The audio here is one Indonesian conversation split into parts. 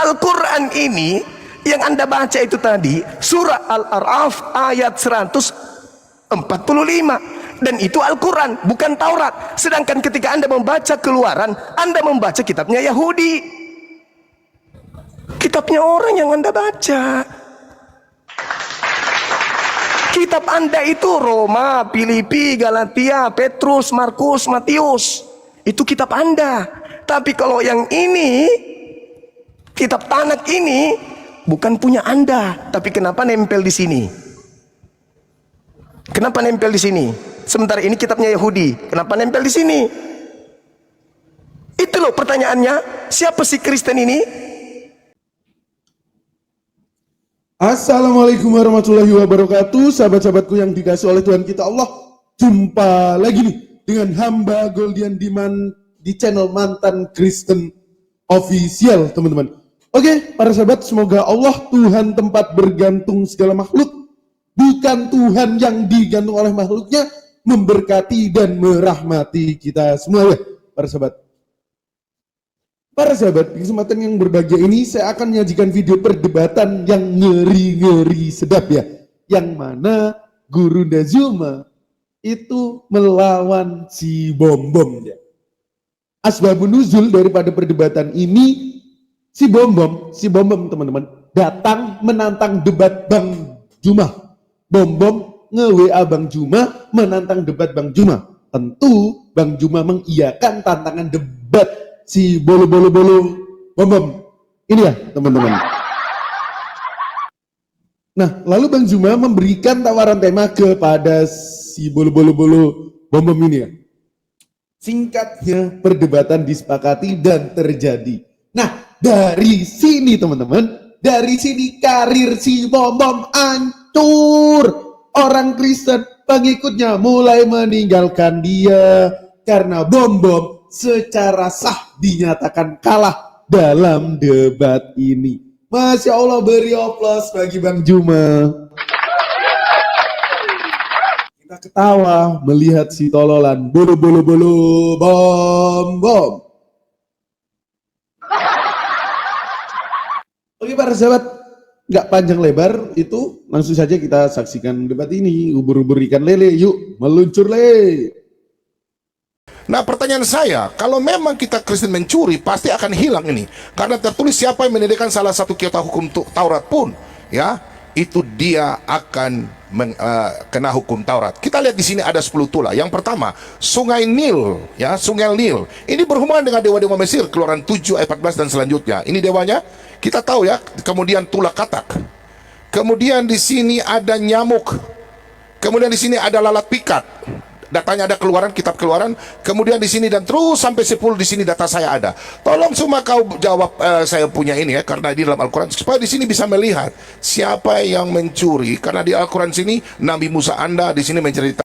Al-Quran ini yang Anda baca itu tadi surah Al-A'raf ayat 145, dan itu Al-Quran bukan Taurat. Sedangkan ketika Anda membaca Keluaran, Anda membaca kitabnya Yahudi, kitabnya orang yang Anda baca. Kitab Anda itu Roma, Filipi, Galatia, Petrus, Markus, Matius, itu kitab Anda. Tapi kalau yang ini, kitab Tanak ini bukan punya Anda. Tapi kenapa nempel di sini? Kenapa nempel di sini? Sementara ini kitabnya Yahudi, kenapa nempel di sini? Itu loh pertanyaannya. Siapa si Kristen ini? Assalamualaikum warahmatullahi wabarakatuh. Sahabat-sahabatku yang dikasih oleh Tuhan kita Allah, jumpa lagi nih dengan hamba Goldian Diman di channel Mantan Kristen Official, teman-teman. Oke, para sahabat, semoga Allah Tuhan tempat bergantung segala makhluk, bukan Tuhan yang digantung oleh makhluknya, memberkati dan merahmati kita semua ya, para sahabat. Para sahabat, di kesempatan yang berbahagia ini saya akan menyajikan video perdebatan yang ngeri-ngeri sedap ya. Yang mana Guru Zuma itu melawan si Bom-Bom ya. Asbabun nuzul daripada perdebatan ini, si Bom-Bom teman-teman datang menantang debat Bang Juma. Bom-Bom nge-WA Bang Juma menantang debat Bang Juma. Tentu Bang Juma mengiyakan tantangan debat si bolo-bolo Bom-Bom ini ya teman-teman. Nah, lalu Bang Juma memberikan tawaran tema kepada si bolo-bolo Bom-Bom ini ya. Singkatnya perdebatan disepakati dan terjadi. Nah, dari sini teman-teman, dari sini karir si Bom-Bom hancur. Orang Kristen pengikutnya mulai meninggalkan dia karena Bom-Bom secara sah dinyatakan kalah dalam debat ini. Masya Allah, beri aplaus bagi Bang Juma. Kita ketawa melihat si tololan bolo Bom-Bom. Oke para sahabat, nggak panjang lebar itu, langsung saja kita saksikan debat ini. Ubur-ubur ikan lele, yuk meluncur le. Nah, pertanyaan saya, kalau memang kita Kristen mencuri, pasti akan hilang ini. Karena tertulis siapa yang menedikan salah satu kitab hukum Taurat pun, ya, itu dia akan kena hukum Taurat. Kita lihat di sini ada 10 tula. Yang pertama, Sungai Nil, ya, Sungai Nil. Ini berhubungan dengan dewa-dewa Mesir, Keluaran 7 ayat 14 dan selanjutnya. Ini dewanya, kita tahu ya. Kemudian tula katak. Kemudian di sini ada nyamuk. Kemudian di sini ada lalat pikat. Datanya ada Keluaran, kitab Keluaran. Kemudian di sini dan terus sampai 10 di sini data saya ada. Tolong semua kau jawab saya punya ini ya, karena di dalam Al-Quran supaya di sini bisa melihat siapa yang mencuri. Karena di Al-Quran sini Nabi Musa Anda di sini menceritakan.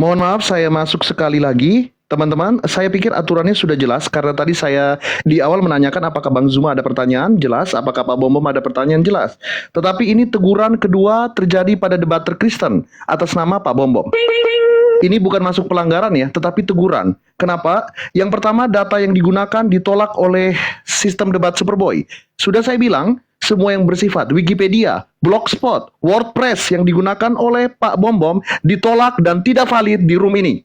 Mohon maaf saya masuk sekali lagi. Teman-teman, saya pikir aturannya sudah jelas karena tadi saya di awal menanyakan apakah Bang Zuma ada pertanyaan, jelas. Apakah Pak Bom-Bom ada pertanyaan, jelas. Tetapi ini teguran kedua terjadi pada debater Kristen atas nama Pak Bom-Bom. Ini bukan masuk pelanggaran ya, tetapi teguran. Kenapa? Yang pertama, data yang digunakan ditolak oleh sistem debat Superboy. Sudah saya bilang, semua yang bersifat Wikipedia, Blogspot, WordPress yang digunakan oleh Pak Bom-Bom ditolak dan tidak valid di room ini.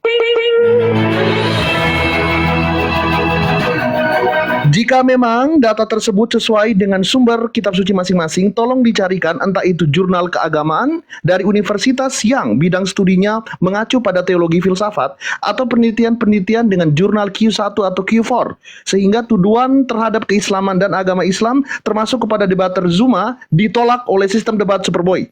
Jika memang data tersebut sesuai dengan sumber kitab suci masing-masing, tolong dicarikan entah itu jurnal keagamaan dari universitas yang bidang studinya mengacu pada teologi filsafat atau penelitian-penelitian dengan jurnal Q1 atau Q4. Sehingga tuduhan terhadap keislaman dan agama Islam termasuk kepada debater Zuma ditolak oleh sistem debat Superboy.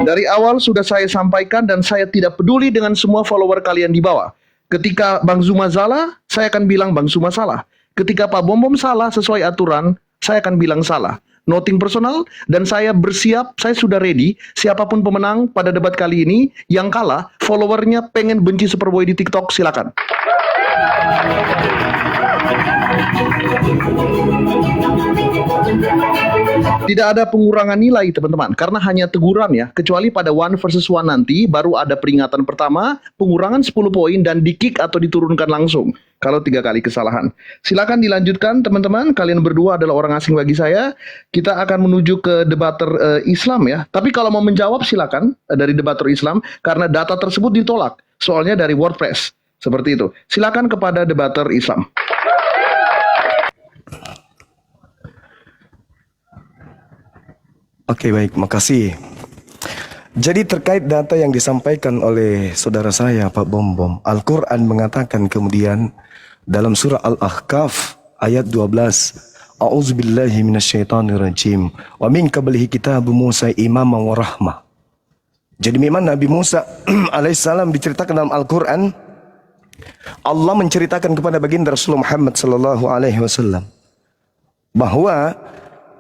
Dari awal sudah saya sampaikan dan saya tidak peduli dengan semua follower kalian di bawah. Ketika Bang Zuma salah, saya akan bilang Bang Zuma salah. Ketika Pak Bom-Bom salah sesuai aturan, saya akan bilang salah. Nothing personal, dan saya bersiap, saya sudah ready. Siapapun pemenang pada debat kali ini, yang kalah, followernya pengen benci Superboy di TikTok, silakan. Tidak ada pengurangan nilai teman-teman, karena hanya teguran ya, kecuali pada one versus one nanti baru ada peringatan pertama, pengurangan 10 poin dan di-kick atau diturunkan langsung kalau 3 kali kesalahan. Silakan dilanjutkan teman-teman, kalian berdua adalah orang asing bagi saya. Kita akan menuju ke debater Islam ya. Tapi kalau mau menjawab silakan dari debater Islam, karena data tersebut ditolak, soalnya dari WordPress. Seperti itu. Silakan kepada debater Islam. Oke, baik, makasih. Jadi terkait data yang disampaikan oleh saudara saya Pak Bom, Al-Quran mengatakan kemudian dalam surah Al-Ahqaf ayat 12, A'udzubillahi minasyaitonirrajim wa min qablihi kitabu Musa imaman wa rahmah. Jadi memang Nabi Musa alaihissalam diceritakan dalam Al-Quran, Allah menceritakan kepada baginda Rasulullah Muhammad sallallahu alaihi wasallam bahwa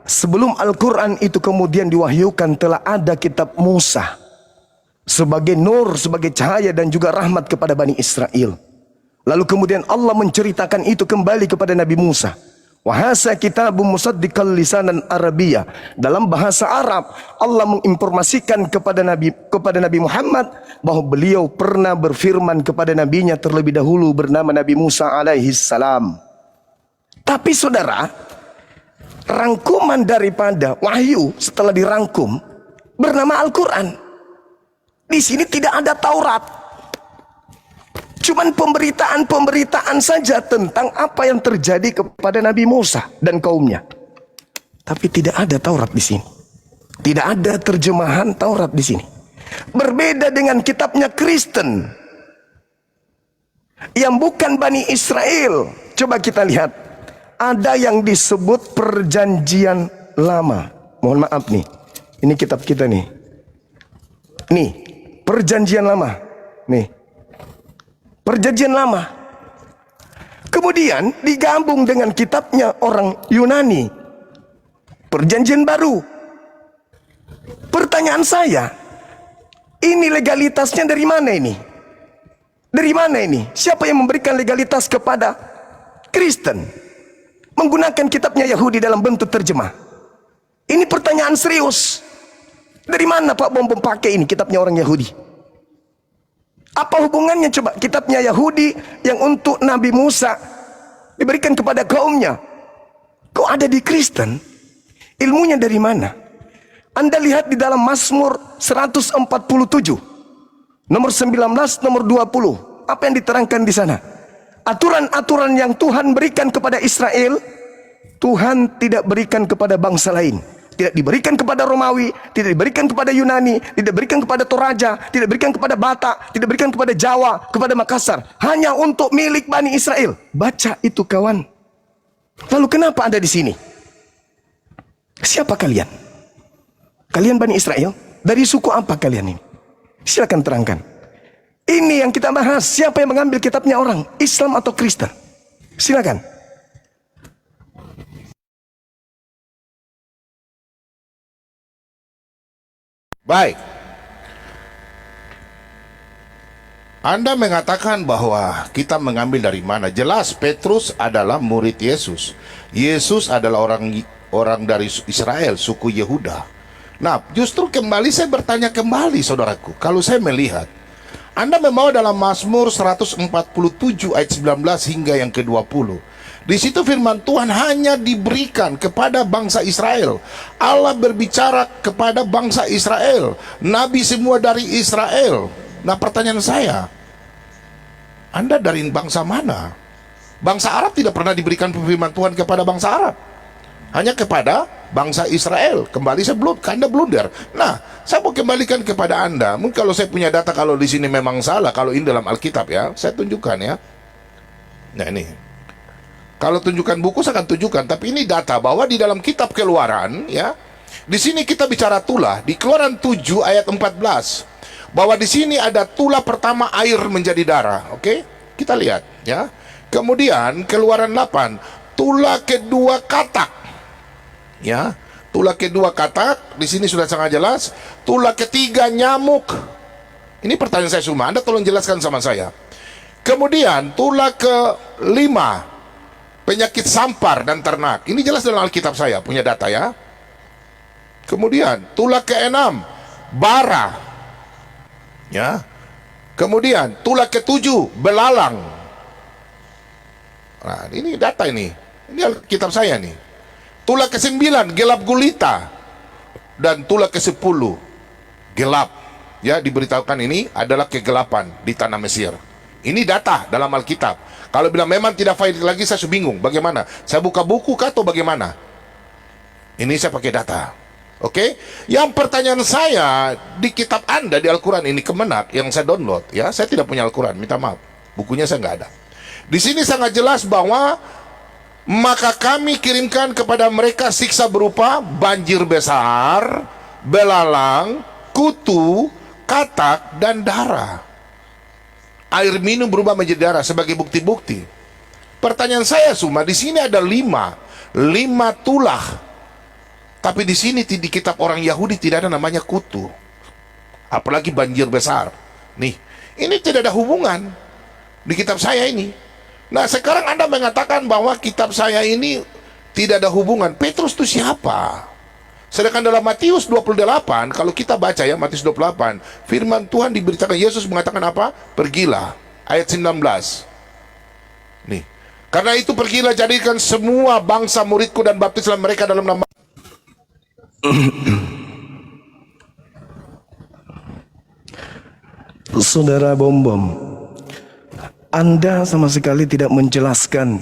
sebelum Al-Quran itu kemudian diwahyukan telah ada kitab Musa sebagai nur, sebagai cahaya dan juga rahmat kepada Bani Israel. Lalu kemudian Allah menceritakan itu kembali kepada Nabi Musa. Wahasa kitabun musaddiqal lisanan Arabiyah. Dalam bahasa Arab, Allah menginformasikan kepada Nabi Muhammad bahwa beliau pernah berfirman kepada nabinya terlebih dahulu bernama Nabi Musa alaihi salam. Tapi saudara, rangkuman daripada wahyu setelah dirangkum bernama Al-Quran. Di sini tidak ada Taurat. Cuman pemberitaan saja tentang apa yang terjadi kepada Nabi Musa dan kaumnya. Tapi tidak ada Taurat di sini. Tidak ada terjemahan Taurat di sini. Berbeda dengan kitabnya Kristen yang bukan Bani Israel. Coba kita lihat. Ada yang disebut perjanjian lama. Mohon maaf nih. Ini kitab kita nih. Nih, perjanjian lama. Nih. Perjanjian lama. Kemudian digabung dengan kitabnya orang Yunani. Perjanjian baru. Pertanyaan saya, ini legalitasnya dari mana ini? Dari mana ini? Siapa yang memberikan legalitas kepada Kristen menggunakan kitabnya Yahudi dalam bentuk terjemah? Ini pertanyaan serius. Dari mana Pak Bom pakai ini kitabnya orang Yahudi? Apa hubungannya coba kitabnya Yahudi yang untuk Nabi Musa diberikan kepada kaumnya? Kok ada di Kristen? Ilmunya dari mana? Anda lihat di dalam Mazmur 147 nomor 19, nomor 20. Apa yang diterangkan di sana? Aturan-aturan yang Tuhan berikan kepada Israel, Tuhan tidak berikan kepada bangsa lain. Tidak diberikan kepada Romawi, tidak diberikan kepada Yunani, tidak diberikan kepada Toraja, tidak diberikan kepada Batak, tidak diberikan kepada Jawa, kepada Makassar. Hanya untuk milik Bani Israel. Baca itu kawan. Lalu kenapa Anda di sini? Siapa kalian? Kalian Bani Israel? Dari suku apa kalian ini? Silakan terangkan. Ini yang kita bahas. Siapa yang mengambil kitabnya orang? Islam atau Kristen? Silakan. Baik. Anda mengatakan bahwa kita mengambil dari mana? Jelas Petrus adalah murid Yesus. Yesus adalah orang dari Israel, suku Yehuda. Nah, justru kembali saya bertanya kembali saudaraku. Kalau saya melihat Anda membawa dalam Mazmur 147 ayat 19 hingga yang ke-20. Di situ firman Tuhan hanya diberikan kepada bangsa Israel. Allah berbicara kepada bangsa Israel. Nabi semua dari Israel. Nah, pertanyaan saya, Anda dari bangsa mana? Bangsa Arab tidak pernah diberikan firman Tuhan kepada bangsa Arab. Hanya kepada bangsa Israel. Kembali sebelum Anda blunder. Nah, saya mau kembalikan kepada Anda. Mungkin kalau saya punya data, kalau di sini memang salah, kalau ini dalam Alkitab ya, saya tunjukkan ya. Nah ini. Kalau tunjukkan buku saya akan tunjukkan, tapi ini data bahwa di dalam kitab Keluaran ya. Di sini kita bicara tulah di Keluaran 7 ayat 14. Bahwa di sini ada tulah pertama air menjadi darah, oke? Kita lihat ya. Kemudian Keluaran 8, tulah kedua katak. Ya. Tulah kedua katak, di sini sudah sangat jelas. Tulah ketiga nyamuk. Ini pertanyaan saya semua, Anda tolong jelaskan sama saya. Kemudian tulah ke-5 penyakit sampar dan ternak. Ini jelas dalam Alkitab saya, punya data ya. Kemudian tulah ke-6 bara, ya. Kemudian tulah ke-7 belalang. Nah, ini data ini Alkitab saya nih. Tulah ke-9 gelap gulita, dan tulah ke-10 gelap. Ya, diberitahukan ini adalah kegelapan di tanah Mesir. Ini data dalam Alkitab. Kalau bilang memang tidak valid lagi, saya bingung. Bagaimana? Saya buka buku kah atau bagaimana? Ini saya pakai data. Oke? Yang pertanyaan saya, di kitab Anda di Al-Quran ini Kemenak yang saya download, ya, saya tidak punya Al-Quran, minta maaf. Bukunya saya nggak ada. Di sini sangat jelas bahwa maka kami kirimkan kepada mereka siksa berupa banjir besar, belalang, kutu, katak, dan darah. Air minum berubah menjadi darah sebagai bukti-bukti. Pertanyaan saya Suma, di sini ada lima tulah. Tapi di sini di kitab orang Yahudi tidak ada namanya kutu. Apalagi banjir besar. Nih, ini tidak ada hubungan di kitab saya ini. Nah, sekarang Anda mengatakan bahwa kitab saya ini tidak ada hubungan. Petrus itu siapa? Sedangkan dalam Matius 28, kalau kita baca ya Matius 28, firman Tuhan diberitakan, Yesus mengatakan apa? Pergilah, ayat 19. Nih, karena itu pergilah, jadikan semua bangsa muridku dan baptislah mereka dalam nama. Saudara Bom, Anda sama sekali tidak menjelaskan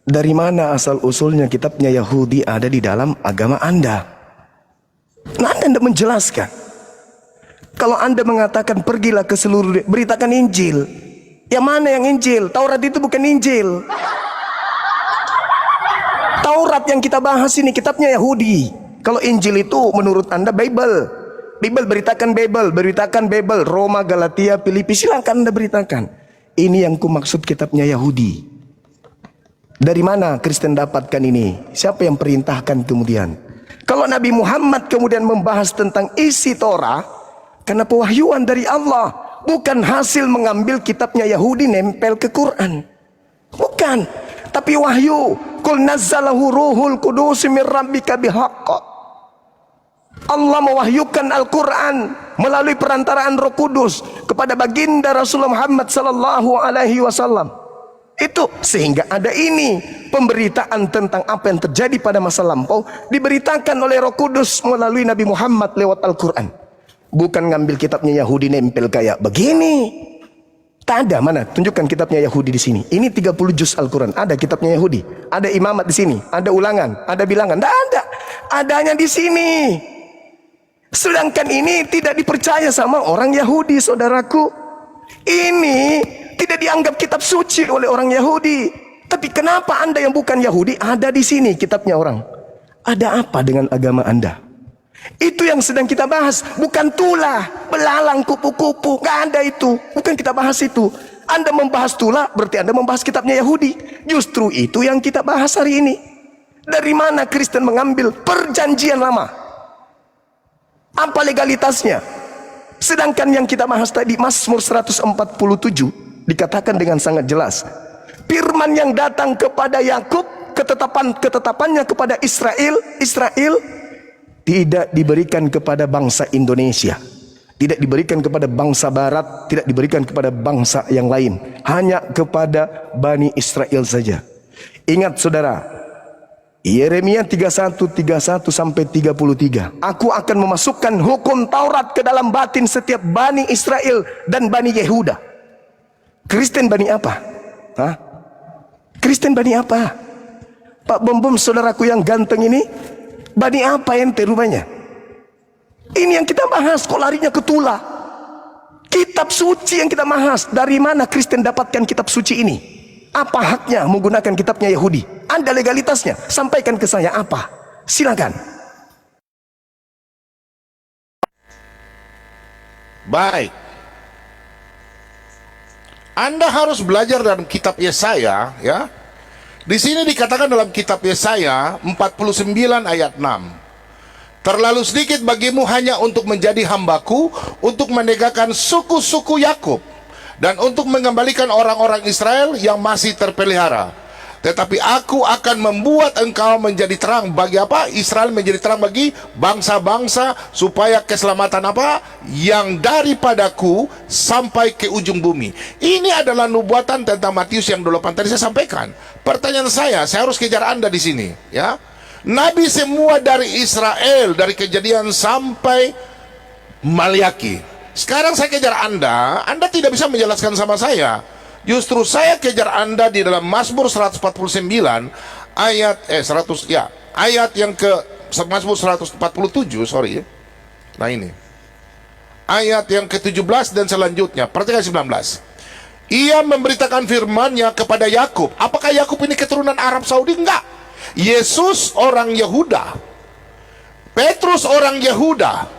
dari mana asal-usulnya kitabnya Yahudi ada di dalam agama Anda. Nah, Anda tidak menjelaskan. Kalau Anda mengatakan pergilah ke seluruh, beritakan Injil. Yang mana yang Injil? Taurat itu bukan Injil. Taurat yang kita bahas ini kitabnya Yahudi. Kalau Injil itu menurut Anda Bible. Bible, beritakan Bible, beritakan Bible. Roma, Galatia, Filipi, silakan Anda beritakan. Ini yang kumaksud kitabnya Yahudi. Dari mana Kristen dapatkan ini? Siapa yang perintahkan kemudian? Kalau Nabi Muhammad kemudian membahas tentang isi Torah, karena pewahyuan dari Allah, bukan hasil mengambil kitabnya Yahudi nempel ke Quran. Bukan, tapi wahyu. Qul nazzalahu ruhul qudus min rabbika bihaqq. Allah mewahyukan Al-Quran melalui perantaraan Roh Kudus kepada baginda Rasulullah Muhammad sallallahu alaihi wasallam. Itu sehingga ada ini pemberitaan tentang apa yang terjadi pada masa lampau diberitakan oleh Roh Kudus melalui Nabi Muhammad lewat Al-Quran. Bukan ngambil kitabnya Yahudi nempel kayak begini. Tak ada, mana? Tunjukkan kitabnya Yahudi di sini. Ini 30 juz Al-Quran. Ada kitabnya Yahudi. Ada imamat di sini. Ada ulangan. Ada bilangan. Tidak ada. Adanya di sini. Sedangkan ini tidak dipercaya sama orang Yahudi, saudaraku. Ini tidak dianggap kitab suci oleh orang Yahudi. Tapi kenapa Anda yang bukan Yahudi ada di sini kitabnya orang? Ada apa dengan agama Anda? Itu yang sedang kita bahas. Bukan tulah, belalang, kupu-kupu. Gak ada itu. Bukan kita bahas itu. Anda membahas tulah berarti Anda membahas kitabnya Yahudi. Justru itu yang kita bahas hari ini. Dari mana Kristen mengambil perjanjian lama? Apa legalitasnya? Sedangkan yang kita bahas tadi Mazmur 147 dikatakan dengan sangat jelas. Firman yang datang kepada Yakub, ketetapannya kepada Israel tidak diberikan kepada bangsa Indonesia. Tidak diberikan kepada bangsa barat, tidak diberikan kepada bangsa yang lain. Hanya kepada Bani Israel saja. Ingat saudara, Yeremia 31 sampai 33. Aku akan memasukkan hukum Taurat ke dalam batin setiap Bani Israel dan Bani Yehuda. Kristen Bani apa? Hah? Kristen Bani apa? Pak Bom, saudaraku yang ganteng ini, Bani apa ente rupanya? Ini yang kita bahas, kok larinya ke tulah. Kitab suci yang kita bahas. Dari mana Kristen dapatkan kitab suci ini? Apa haknya menggunakan kitabnya Yahudi? Anda legalitasnya, sampaikan ke saya apa? Silakan. Baik. Anda harus belajar dalam kitab Yesaya, ya. Di sini dikatakan dalam kitab Yesaya 49 ayat 6. Terlalu sedikit bagimu hanya untuk menjadi hambaku, untuk menegakkan suku-suku Yakub, dan untuk mengembalikan orang-orang Israel yang masih terpelihara. Tetapi aku akan membuat engkau menjadi terang bagi apa? Israel menjadi terang bagi bangsa-bangsa, supaya keselamatan apa? Yang daripadaku sampai ke ujung bumi. Ini adalah nubuatan tentang Matius yang 28 tadi saya sampaikan. Pertanyaan saya harus kejar Anda di sini, ya. Nabi semua dari Israel, dari Kejadian sampai Maliaki. Sekarang saya kejar Anda tidak bisa menjelaskan sama saya. Justru saya kejar Anda di dalam Mazmur 149 ayat ayat yang ke Mazmur 147, sorry. Nah ini. Ayat yang ke-17 dan selanjutnya, perhatikan 19. Ia memberitakan firman-Nya kepada Yakub. Apakah Yakub ini keturunan Arab Saudi? Enggak. Yesus orang Yehuda, Petrus orang Yehuda.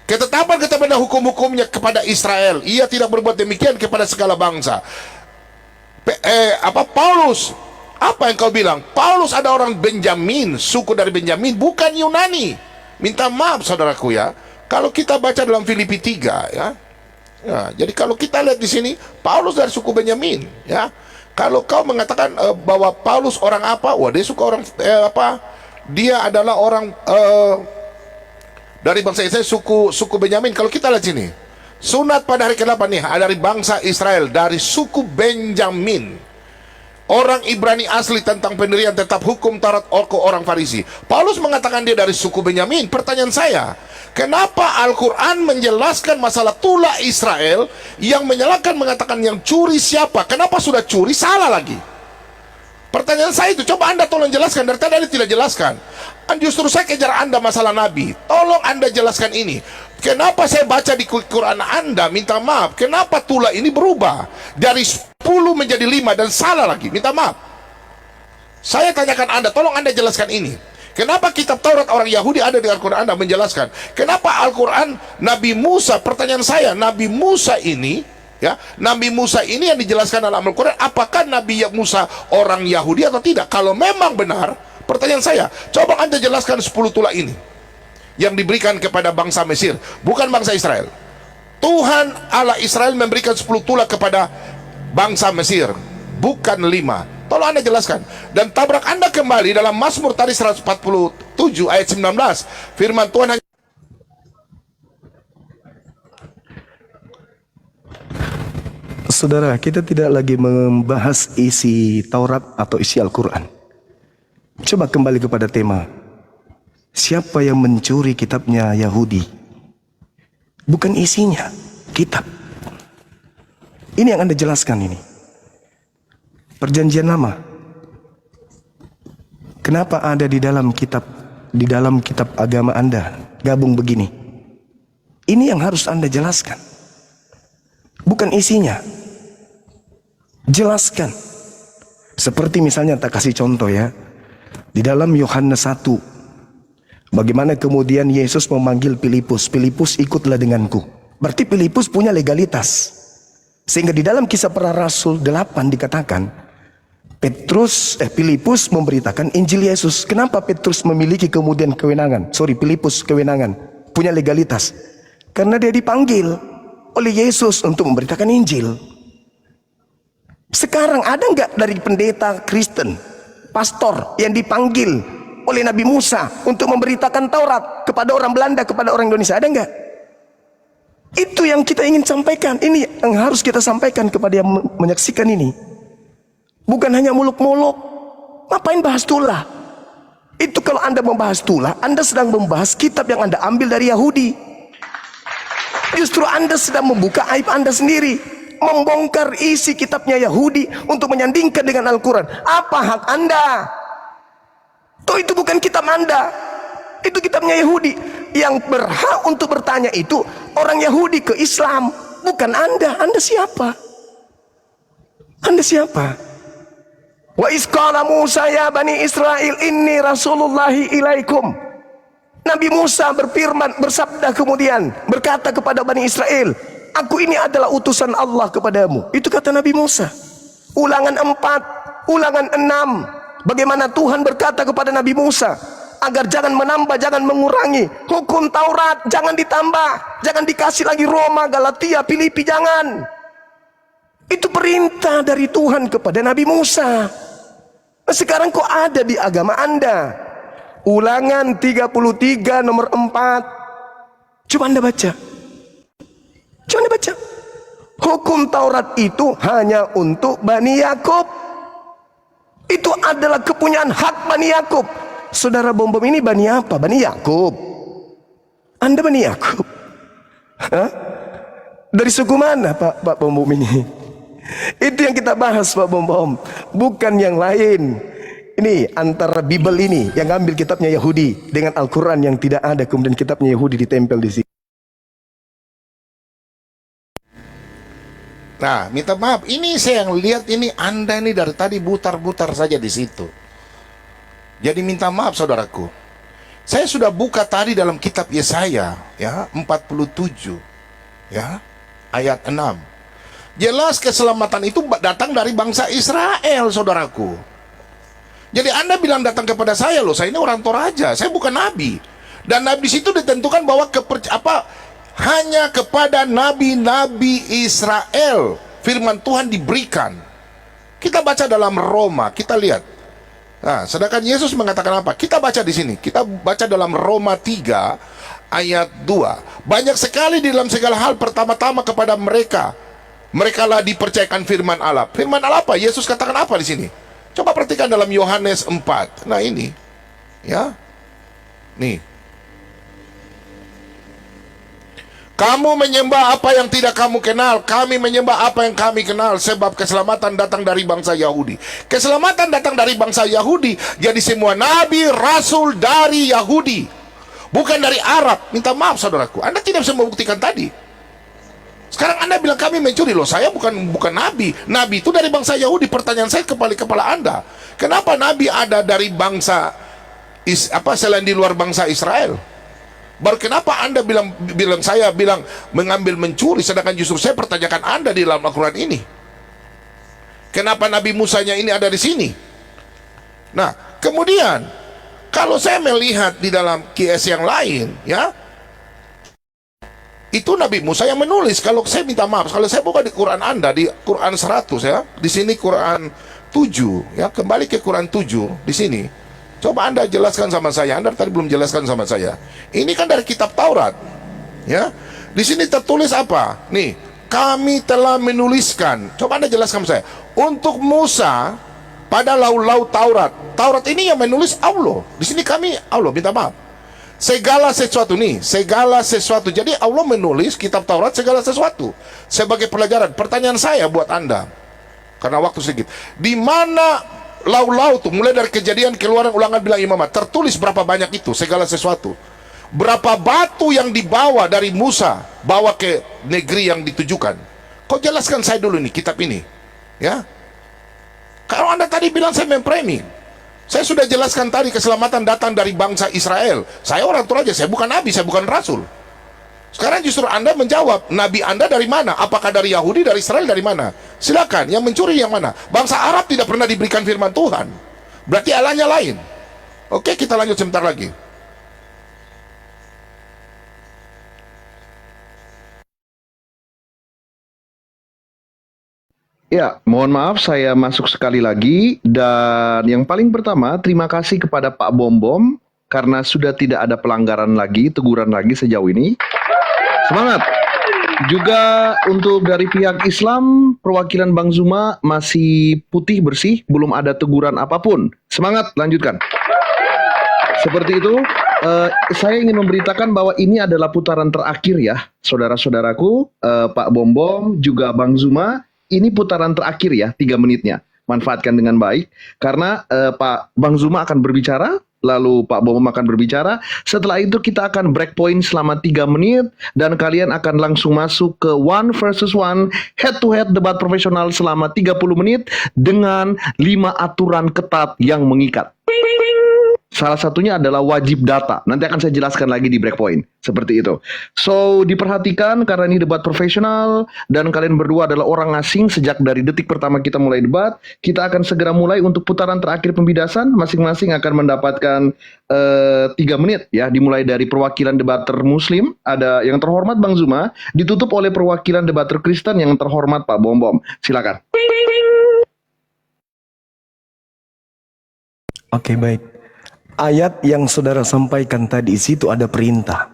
Ketetapan hukum-hukumnya kepada Israel. Ia tidak berbuat demikian kepada segala bangsa. Paulus, apa yang kau bilang? Paulus ada orang Benjamin, suku dari Benjamin, bukan Yunani. Minta maaf saudaraku ya. Kalau kita baca dalam Filipi 3 ya. Jadi kalau kita lihat di sini, Paulus dari suku Benyamin ya. Kalau kau mengatakan bahwa Paulus orang apa? Wah, dia suka orang dia adalah orang dari bangsa Israel, suku Benyamin. Kalau kita lihat sini, sunat pada hari ke-8 nih dari bangsa Israel, dari suku Benjamin. Orang Ibrani asli, tentang pendirian tetap hukum Taurat orang Farisi. Paulus mengatakan dia dari suku Benyamin. Pertanyaan saya, kenapa Al-Quran menjelaskan masalah tulah Israel, yang menyalahkan mengatakan yang curi siapa? Kenapa sudah curi salah lagi? Pertanyaan saya itu, coba Anda tolong jelaskan. Dari tadi Anda tidak jelaskan. Justru saya kejar Anda masalah Nabi. Tolong Anda jelaskan ini. Kenapa saya baca di Quran Anda, minta maaf, kenapa tulah ini berubah dari 10 menjadi 5 dan salah lagi? Minta maaf. Saya tanyakan Anda, tolong Anda jelaskan ini. Kenapa kitab Taurat orang Yahudi ada di Al-Quran? Anda menjelaskan. Kenapa Al-Quran Nabi Musa? Pertanyaan saya, Nabi Musa ini yang dijelaskan dalam Al-Quran, apakah Nabi Musa orang Yahudi atau tidak? Kalau memang benar, pertanyaan saya, coba Anda jelaskan 10 tulah ini yang diberikan kepada bangsa Mesir, bukan bangsa Israel. Tuhan Allah Israel memberikan 10 tulah kepada bangsa Mesir, bukan 5. Tolong Anda jelaskan. Dan tabrak Anda kembali dalam Mazmur tadi 147 ayat 19. Firman Tuhan hanya... Saudara, kita tidak lagi membahas isi Taurat atau isi Al-Quran. Coba kembali kepada tema. Siapa yang mencuri kitabnya Yahudi? Bukan isinya, kitab. Ini yang Anda jelaskan ini. Perjanjian Lama. Kenapa ada di dalam kitab agama Anda gabung begini? Ini yang harus Anda jelaskan. Bukan isinya. Jelaskan. Seperti misalnya, tak kasih contoh ya. Di dalam Yohanes 1, bagaimana kemudian Yesus memanggil Filipus, Filipus ikutlah denganku. Berarti Filipus punya legalitas. Sehingga di dalam Kisah Para Rasul 8 dikatakan, Filipus memberitakan Injil Yesus. Kenapa Petrus memiliki kemudian kewenangan? Filipus kewenangan, punya legalitas. Karena dia dipanggil oleh Yesus untuk memberitakan Injil. Sekarang ada nggak dari pendeta Kristen, pastor yang dipanggil oleh Nabi Musa untuk memberitakan Taurat kepada orang Belanda, kepada orang Indonesia? Ada nggak? Itu yang kita ingin sampaikan. Ini yang harus kita sampaikan kepada yang menyaksikan ini. Bukan hanya muluk-muluk. Ngapain bahas tulah? Itu kalau Anda membahas tulah, Anda sedang membahas kitab yang Anda ambil dari Yahudi. Justru Anda sedang membuka aib Anda sendiri, membongkar isi kitabnya Yahudi untuk menyandingkan dengan Al-Quran. Apa hak Anda? Itu bukan kitab Anda, itu kitabnya Yahudi. Yang berhak untuk bertanya itu orang Yahudi ke Islam, bukan Anda. Anda siapa? Anda siapa? Wa isqala Musa ya Bani Israel inni rasulullahi ilaikum. Nabi Musa berfirman, bersabda kemudian, berkata kepada Bani Israel, aku ini adalah utusan Allah kepadamu. Itu kata Nabi Musa. Ulangan 4, ulangan 6. Bagaimana Tuhan berkata kepada Nabi Musa, agar jangan menambah, jangan mengurangi hukum Taurat, jangan ditambah, jangan dikasih lagi Roma, Galatia, Filipi, jangan. Itu perintah dari Tuhan kepada Nabi Musa. Sekarang kok ada di agama Anda? Ulangan 33 nomor 4. Coba Anda baca. Coba Anda baca. Hukum Taurat itu hanya untuk Bani Yakub. Itu adalah kepunyaan hak Bani Yakub. Saudara Bom Bom ini Bani apa? Bani Yakub. Anda Bani Yakub. Hah? Dari suku mana Pak Bom Bom ini? Itu yang kita bahas Pak Bom Bom, bukan yang lain. Ini antara Bible ini yang ambil kitabnya Yahudi dengan Al-Quran yang tidak ada, kemudian kitabnya Yahudi ditempel di sini. Nah, minta maaf, ini saya yang lihat ini Anda ini dari tadi butar-butar saja di situ. Jadi minta maaf saudaraku. Saya sudah buka tadi dalam kitab Yesaya ya 47 ya ayat 6. Jelas keselamatan itu datang dari bangsa Israel, saudaraku. Jadi Anda bilang datang kepada saya, loh, saya ini orang Toraja, saya bukan nabi. Dan nabi situ ditentukan bahwa hanya kepada nabi-nabi Israel firman Tuhan diberikan. Kita baca dalam Roma, kita lihat. Nah, sedangkan Yesus mengatakan apa? Kita baca di sini. Kita baca dalam Roma 3 ayat 2. Banyak sekali di dalam segala hal pertama-tama kepada mereka. Merekalah dipercayakan firman Allah. Firman Allah apa? Yesus katakan apa di sini? Coba perhatikan dalam Yohanes 4. Nah, ini. Ya. Nih. Kamu menyembah apa yang tidak kamu kenal, kami menyembah apa yang kami kenal, sebab keselamatan datang dari bangsa Yahudi. Keselamatan datang dari bangsa Yahudi, jadi semua nabi, rasul dari Yahudi, bukan dari Arab. Minta maaf saudaraku, Anda tidak bisa membuktikan tadi. Sekarang Anda bilang kami mencuri, loh saya bukan nabi. Nabi itu dari bangsa Yahudi. Pertanyaan saya kepala Anda, kenapa nabi ada dari bangsa selain di luar bangsa Israel? Baru kenapa Anda saya bilang mengambil mencuri, sedangkan justru saya pertanyakan Anda di dalam Al-Quran ini. Kenapa Nabi Musanya ini ada di sini? Nah, kemudian kalau saya melihat di dalam QS yang lain, ya, itu Nabi Musa yang menulis. Kalau saya minta maaf, kalau saya buka di Quran Anda, di Quran 100 ya, di sini Quran 7, ya, kembali ke Quran 7 di sini. Coba Anda jelaskan sama saya. Anda tadi belum jelaskan sama saya. Ini kan dari kitab Taurat. Ya. Di sini tertulis apa? Nih, kami telah menuliskan. Coba Anda jelaskan sama saya. Untuk Musa pada lau-lau Taurat. Taurat ini yang menulis Allah. Di sini kami Allah, minta maaf. Segala sesuatu nih, segala sesuatu. Jadi Allah menulis kitab Taurat segala sesuatu sebagai pelajaran. Pertanyaan saya buat Anda, karena waktu sedikit. Di mana lau-lau tuh, mulai dari Kejadian, Keluaran, Ulangan, Bilang, Imamat, tertulis berapa banyak itu, segala sesuatu. Berapa batu yang dibawa dari Musa, bawa ke negeri yang ditujukan. Kau jelaskan saya dulu nih, kitab ini. Ya. Kalau Anda tadi bilang saya memframing, saya sudah jelaskan tadi keselamatan datang dari bangsa Israel. Saya orang Toraja, saya bukan nabi, saya bukan rasul. Sekarang justru Anda menjawab, nabi Anda dari mana? Apakah dari Yahudi, dari Israel, dari mana? Silakan, yang mencuri yang mana? Bangsa Arab tidak pernah diberikan firman Tuhan. Berarti Allahnya lain. Oke, kita lanjut sebentar lagi. Ya, mohon maaf saya masuk sekali lagi. Dan yang paling pertama, terima kasih kepada Pak Bom Bom karena sudah tidak ada pelanggaran lagi, teguran lagi sejauh ini. Semangat. Juga untuk dari pihak Islam, perwakilan Bang Zuma masih putih bersih, belum ada teguran apapun. Semangat, lanjutkan. Seperti itu, saya ingin memberitakan bahwa ini adalah putaran terakhir ya, saudara-saudaraku, Pak Bom Bom, juga Bang Zuma. Ini putaran terakhir ya, 3 menitnya. Manfaatkan dengan baik, karena Pak Bang Zuma akan berbicara, lalu Pak Bom akan berbicara. Setelah itu kita akan break point selama 3 menit dan kalian akan langsung masuk ke 1 versus 1 head to head debat profesional selama 30 menit dengan 5 aturan ketat yang mengikat. Salah satunya adalah wajib data. Nanti akan saya jelaskan lagi di breakpoint. Seperti itu. So, diperhatikan karena ini debat profesional dan kalian berdua adalah orang asing sejak dari detik pertama kita mulai debat. Kita akan segera mulai untuk putaran terakhir pembidasan. Masing-masing akan mendapatkan 3 menit ya. Dimulai dari perwakilan debater Muslim, ada yang terhormat Bang Zuma, ditutup oleh perwakilan debater Kristen yang terhormat Pak Bom Bom. Silakan. Oke, baik. Ayat yang saudara sampaikan tadi, situ ada perintah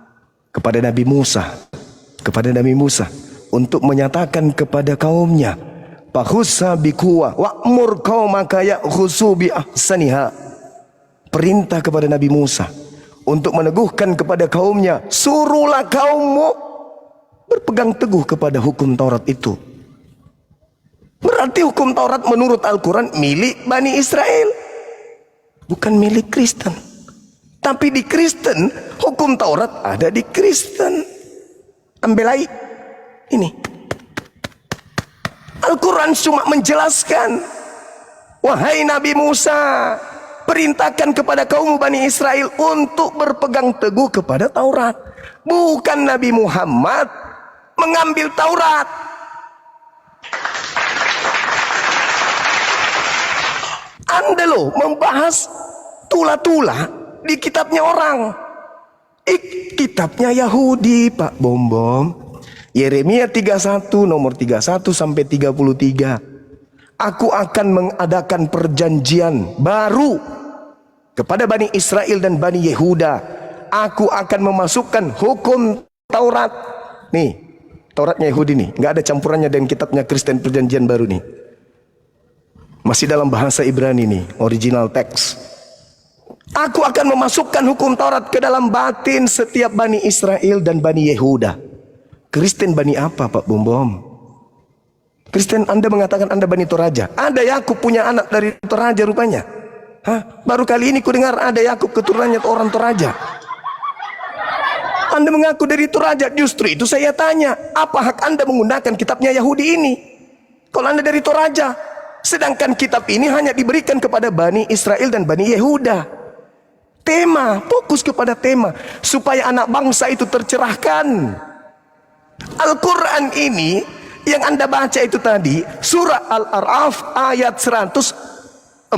kepada Nabi Musa. Kepada Nabi Musa untuk menyatakan kepada kaumnya, "Fakhusha biquwwah wa'mur qaumaka ya'khusu bi ahsaniha." Perintah kepada Nabi Musa untuk meneguhkan kepada kaumnya, suruhlah kaummu berpegang teguh kepada hukum Taurat itu. Berarti hukum Taurat menurut Al-Quran milik Bani Israel, bukan milik Kristen. Tapi di Kristen, hukum Taurat ada di Kristen. Ambelai ini. Al-Quran cuma menjelaskan, wahai Nabi Musa, perintahkan kepada kaum Bani Israel untuk berpegang teguh kepada Taurat. Bukan Nabi Muhammad mengambil Taurat. Anda loh membahas tula-tula di kitabnya orang. Kitabnya Yahudi, Pak Bom. Yeremia 31 nomor 31 sampai 33. Aku akan mengadakan perjanjian baru kepada Bani Israel dan Bani Yehuda. Aku akan memasukkan hukum Taurat. Nih, Tauratnya Yahudi nih, nggak ada campurannya dengan kitabnya Kristen perjanjian baru nih. Masih dalam bahasa Ibrani nih, original text. Aku akan memasukkan hukum Taurat ke dalam batin setiap Bani Israel dan Bani Yehuda. Kristen Bani apa, Pak Bom? Kristen Anda mengatakan Anda Bani Toraja. Ada Yakub punya anak dari Toraja rupanya. Hah? Baru kali ini ku dengar ada Yakub keturunannya orang Toraja. Anda mengaku dari Toraja. Justru itu saya tanya, apa hak Anda menggunakan kitabnya Yahudi ini kalau Anda dari Toraja? Sedangkan kitab ini hanya diberikan kepada Bani Israel dan Bani Yehuda. Tema, fokus kepada tema supaya anak bangsa itu tercerahkan. Al-Quran ini yang Anda baca itu tadi, surah Al-A'raf ayat 145,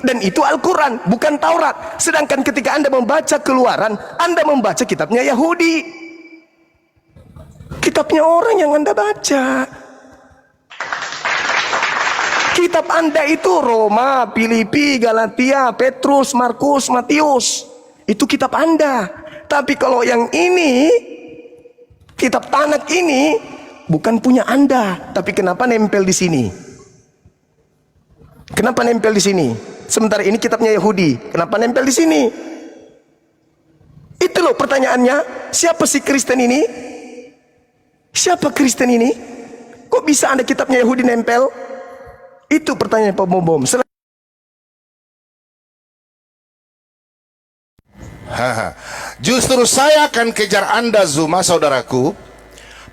dan itu Al-Quran, bukan Taurat. Sedangkan ketika Anda membaca Keluaran, Anda membaca kitabnya Yahudi, kitabnya orang yang Anda baca. Kitab Anda itu Roma, Filipi, Galatia, Petrus, Markus, Matius. Itu kitab Anda. Tapi kalau yang ini, kitab Tanak ini bukan punya Anda. Tapi kenapa nempel di sini? Kenapa nempel di sini? Sementara ini kitabnya Yahudi. Kenapa nempel di sini? Itu loh pertanyaannya. Siapa si Kristen ini? Siapa Kristen ini? Kok bisa ada kitabnya Yahudi nempel? Itu pertanyaan Pak Bom. Justru saya akan kejar Anda, Zuma, saudaraku.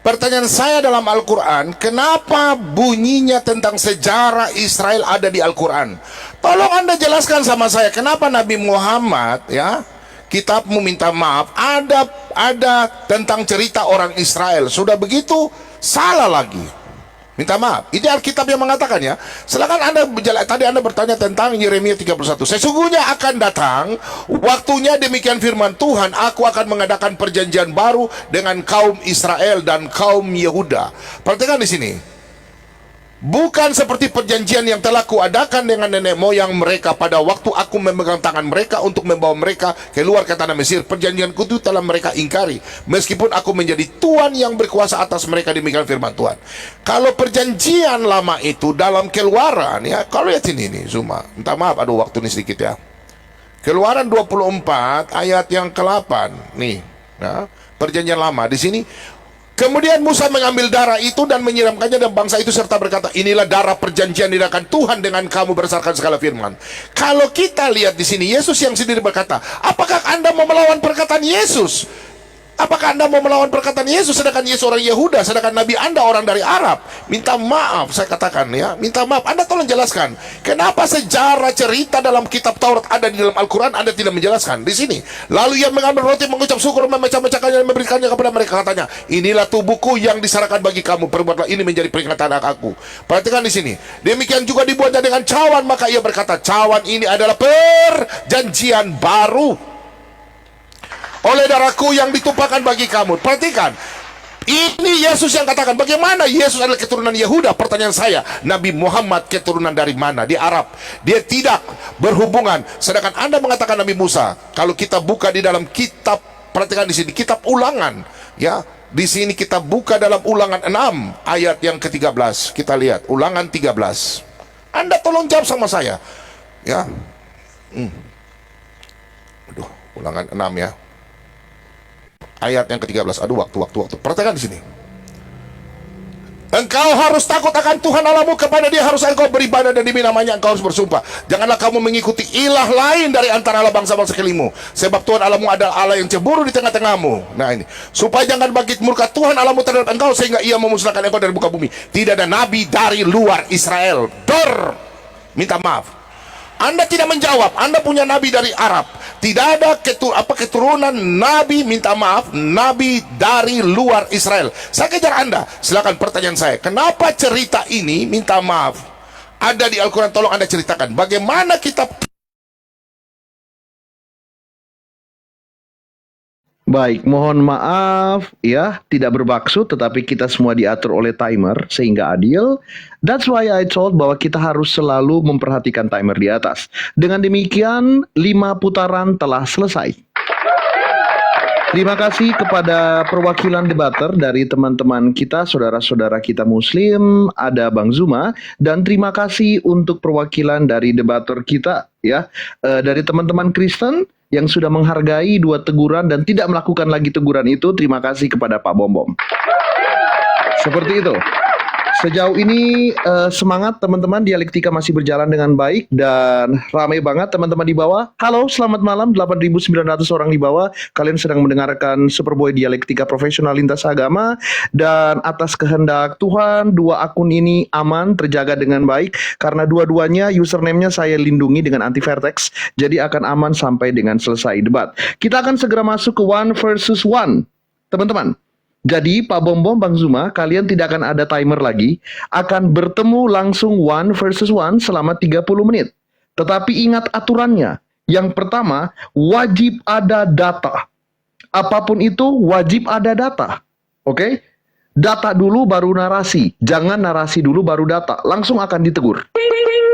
Pertanyaan saya dalam Al-Quran, kenapa bunyinya tentang sejarah Israel ada di Al-Quran? Tolong Anda jelaskan sama saya, kenapa Nabi Muhammad, ya, kitabmu minta maaf, ada tentang cerita orang Israel. Sudah begitu, salah lagi. Minta maaf. Ini Alkitab yang mengatakan, ya. Silakan Anda, tadi Anda bertanya tentang Yeremia 31. Sesungguhnya akan datang waktunya, demikian firman Tuhan, aku akan mengadakan perjanjian baru dengan kaum Israel dan kaum Yehuda. Perhatikan di sini. Bukan seperti perjanjian yang telah kuadakan dengan nenek moyang mereka pada waktu aku memegang tangan mereka untuk membawa mereka keluar ke tanah Mesir. Perjanjianku itu telah mereka ingkari, meskipun aku menjadi Tuhan yang berkuasa atas mereka, demikian firman Tuhan. Kalau perjanjian lama itu dalam Keluaran, ya, kalau lihat ini Zuma, minta maaf, aduh waktu ini sedikit ya. Keluaran 24 ayat yang ke-8 nih, nah, perjanjian lama di sini. Kemudian Musa mengambil darah itu dan menyiramkannya dan bangsa itu serta berkata, inilah darah perjanjian diadakan Tuhan dengan kamu berdasarkan segala firman. Kalau kita lihat di sini, Yesus yang sendiri berkata, apakah Anda mau melawan perkataan Yesus? Apakah Anda mau melawan perkataan Yesus, sedangkan Yesus orang Yehuda, sedangkan Nabi Anda orang dari Arab? Minta maaf, saya katakan, ya, minta maaf. Anda tolong jelaskan, kenapa sejarah cerita dalam kitab Taurat ada di dalam Al-Quran, Anda tidak menjelaskan di sini. Lalu ia mengambil roti, mengucap syukur, memecah-mecahkannya dan memberikannya kepada mereka. Katanya, inilah tubuhku yang diserahkan bagi kamu, perbuatlah ini menjadi peringatan aku. Perhatikan di sini. Demikian juga dibuatnya dengan cawan, maka ia berkata, cawan ini adalah perjanjian baru oleh darahku yang ditumpahkan bagi kamu. Perhatikan, Ini Yesus yang katakan. Bagaimana Yesus adalah keturunan Yehuda? Pertanyaan saya, Nabi Muhammad keturunan dari mana? Di Arab. Dia tidak berhubungan. Sedangkan Anda mengatakan Nabi Musa. Kalau kita buka di dalam kitab, perhatikan di sini, kitab Ulangan, ya. Di sini kita buka dalam Ulangan 6 ayat yang ke-13. Kita lihat Ulangan 13. Anda tolong jawab sama saya. Ya. Aduh, Ulangan 6 ya. Ayat yang ke-13. Aduh, waktu. Perhatikan di sini. Engkau harus takut akan Tuhan Allahmu, kepada Dia harus engkau beribadah, dan demi namanya engkau harus bersumpah. Janganlah kamu mengikuti ilah lain dari antara Allah bangsa-bangsa sekeliling, sebab Tuhan Allahmu adalah Allah yang cemburu di tengah-tengahmu. Nah ini, supaya jangan bangkit murka Tuhan Allahmu terhadap engkau, sehingga Ia memusnahkan engkau dari muka bumi. Tidak ada nabi dari luar Israel. Minta maaf, Anda tidak menjawab. Anda punya nabi dari Arab. Tidak ada keturunan nabi, minta maaf, nabi dari luar Israel. Saya kejar Anda. Silakan pertanyaan saya. Kenapa cerita ini, minta maaf, ada di Al-Quran? Tolong Anda ceritakan. Bagaimana kitab. Baik, mohon maaf ya, tidak bermaksud, tetapi kita semua diatur oleh timer sehingga adil. That's why I told bahwa kita harus selalu memperhatikan timer di atas. Dengan demikian, 5 putaran telah selesai. Terima kasih kepada perwakilan debater dari teman-teman kita, saudara-saudara kita Muslim, ada Bang Zuma, dan terima kasih untuk perwakilan dari debater kita, ya, dari teman-teman Kristen yang sudah menghargai 2 teguran dan tidak melakukan lagi teguran itu. Terima kasih kepada Pak Bom. Seperti itu. Sejauh ini semangat teman-teman, dialektika masih berjalan dengan baik dan ramai banget teman-teman di bawah. Halo, selamat malam 8.900 orang di bawah. Kalian sedang mendengarkan Superboy Dialektika Profesional Lintas Agama, dan atas kehendak Tuhan 2 akun ini aman, terjaga dengan baik karena dua-duanya username-nya saya lindungi dengan anti vertex. Jadi akan aman sampai dengan selesai debat. Kita akan segera masuk ke 1 versus 1. Teman-teman, jadi Pak Bom, Bang Zuma, kalian tidak akan ada timer lagi, akan bertemu langsung 1 versus 1 selama 30 menit. Tetapi ingat aturannya. Yang pertama, wajib ada data. Apapun itu wajib ada data. Oke? Data dulu baru narasi. Jangan narasi dulu baru data. Langsung akan ditegur.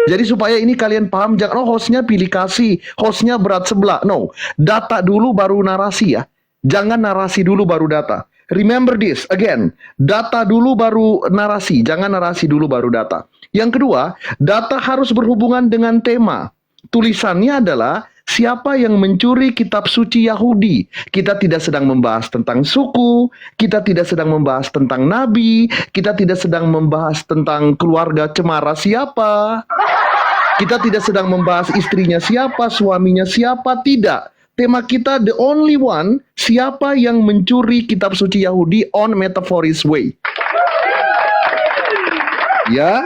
Jadi supaya ini kalian paham, jangan hostnya pilih kasih, hostnya berat sebelah. No, data dulu baru narasi ya. Jangan narasi dulu baru data. Remember this, again, data dulu baru narasi, jangan narasi dulu baru data. Yang kedua, data harus berhubungan dengan tema. Tulisannya adalah siapa yang mencuri kitab suci Yahudi. Kita tidak sedang membahas tentang suku, kita tidak sedang membahas tentang nabi, kita tidak sedang membahas tentang keluarga cemara siapa. Kita tidak sedang membahas istrinya siapa, suaminya siapa, tidak. Tema kita the only one, siapa yang mencuri kitab suci Yahudi on metaphoric way. Ya,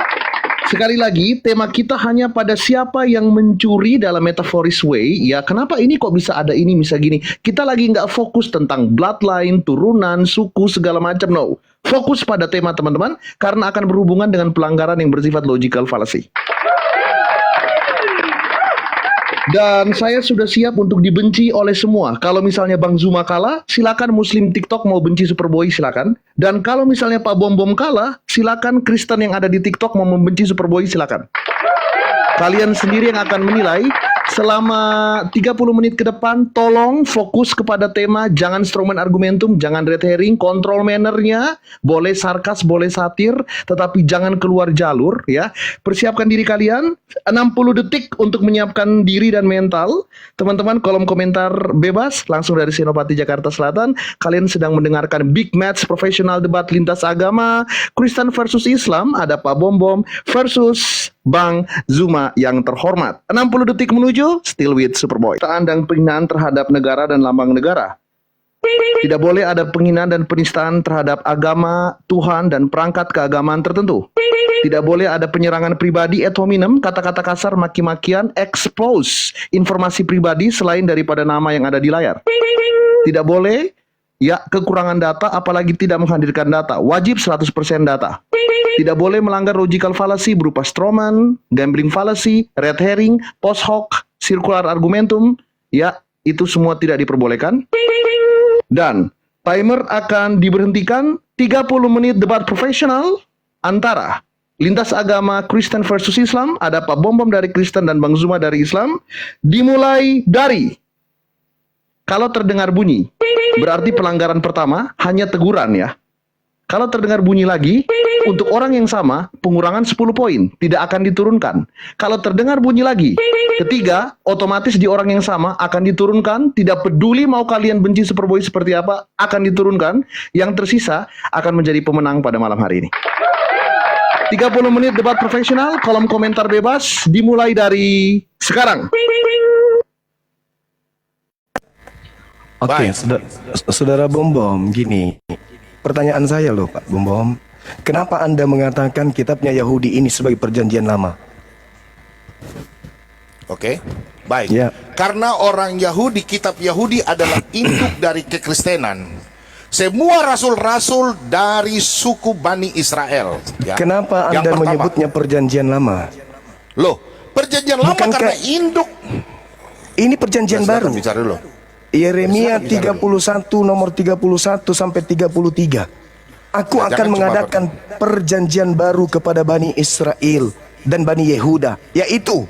sekali lagi tema kita hanya pada siapa yang mencuri dalam metaphoric way. Ya, kenapa ini kok bisa ada ini, bisa gini. Kita lagi nggak fokus tentang bloodline, turunan, suku, segala macam, no. Fokus pada tema teman-teman, karena akan berhubungan dengan pelanggaran yang bersifat logical fallacy. Dan saya sudah siap untuk dibenci oleh semua. Kalau misalnya Bang Zuma kalah, silakan Muslim TikTok mau benci Superboy, silakan. Dan kalau misalnya Pak Bom kalah, silakan Kristen yang ada di TikTok mau membenci Superboy, silakan. Kalian sendiri yang akan menilai. Selama 30 menit ke depan, tolong fokus kepada tema, jangan strawman argumentum, jangan red herring, kontrol mannernya, boleh sarkas, boleh satir, tetapi jangan keluar jalur, ya. Persiapkan diri kalian, 60 detik untuk menyiapkan diri dan mental. Teman-teman, kolom komentar bebas, langsung dari Senopati Jakarta Selatan. Kalian sedang mendengarkan Big Match Profesional Debat Lintas Agama, Kristen versus Islam, ada Pak Bom versus Bang Zuma yang terhormat. 60 detik menuju, still with Superboy. Penistaan dan penghinaan terhadap negara dan lambang negara. Tidak boleh ada penghinaan dan penistaan terhadap agama, Tuhan, dan perangkat keagamaan tertentu. Tidak boleh ada penyerangan pribadi ad hominem, kata-kata kasar, maki-makian, expose informasi pribadi selain daripada nama yang ada di layar. Tidak boleh ya kekurangan data, apalagi tidak menghadirkan data. Wajib 100% data. Tidak boleh melanggar logical fallacy berupa strawman, gambling fallacy, red herring, post hoc, circular argumentum. Ya, itu semua tidak diperbolehkan. Dan Timer akan diberhentikan. 30 menit debat profesional antara lintas agama Kristen versus Islam. Ada Pak Bom Bom dari Kristen dan Bang Zuma dari Islam. Dimulai dari, kalau terdengar bunyi, berarti pelanggaran pertama hanya teguran ya. Kalau terdengar bunyi lagi, untuk orang yang sama, pengurangan 10 poin, tidak akan diturunkan. Kalau terdengar bunyi lagi, ketiga, otomatis di orang yang sama akan diturunkan, tidak peduli mau kalian benci Superboy seperti apa, akan diturunkan. Yang tersisa akan menjadi pemenang pada malam hari ini. 30 menit debat profesional, kolom komentar bebas, dimulai dari sekarang. Oke, Baik. saudara Bom Bom, gini. Pertanyaan saya loh Pak Bom Bom. Kenapa Anda mengatakan kitabnya Yahudi ini sebagai perjanjian lama? Oke, baik. Ya. Karena orang Yahudi, kitab Yahudi adalah induk dari kekristenan. Semua rasul-rasul dari suku Bani Israel. Ya. Kenapa Yang Anda pertama, menyebutnya perjanjian lama? loh, perjanjian lama Bukankah- karena induk. Ini perjanjian Ya, silakan baru. bicara dulu. Yeremia Silakan bicara 31 nomor 31 sampai 33. Aku Nah, akan jangan cuma mengadakan perjanjian baru kepada Bani Israel dan Bani Yehuda, yaitu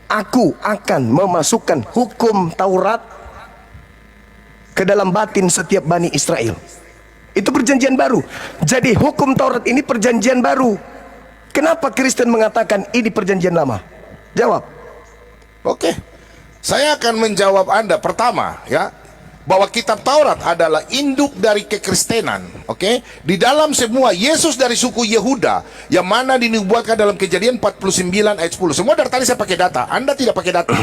aku akan memasukkan hukum Taurat ke dalam batin setiap Bani Israel. Itu perjanjian baru. Jadi hukum Taurat ini perjanjian baru. Kenapa Kristen mengatakan ini perjanjian lama? Jawab. Oke, saya akan menjawab Anda. Pertama, ya, bahwa kitab Taurat adalah induk dari kekristenan. Oke, di dalam semua Yesus dari suku Yehuda yang mana dinubuatkan dalam Kejadian 49 ayat 10. Semua dari tadi saya pakai data. Anda tidak pakai data.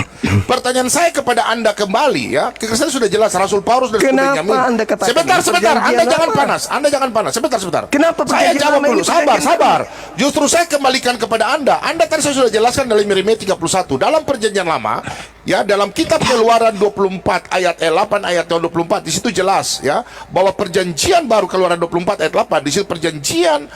Pertanyaan saya kepada Anda kembali, ya, kekristenan sudah jelas. Rasul Paulus dari suku Kenapa Benyamin. Anda katakan Sebentar, ini sebentar. Anda perjanjian jangan lama? panas. Anda jangan panas. Sebentar. Kenapa Saya perjanjian jawab lama dulu. ini Sabar, perjanjian sabar. Justru saya kembalikan kepada Anda. Anda tadi saya sudah jelaskan dalam Yeremia 31. Dalam perjanjian lama, ya, dalam kitab Keluaran 24 ayat 8 ayat 24, di situ jelas, ya, bahwa perjanjian baru Keluaran 24 ayat 8, di situ perjanjian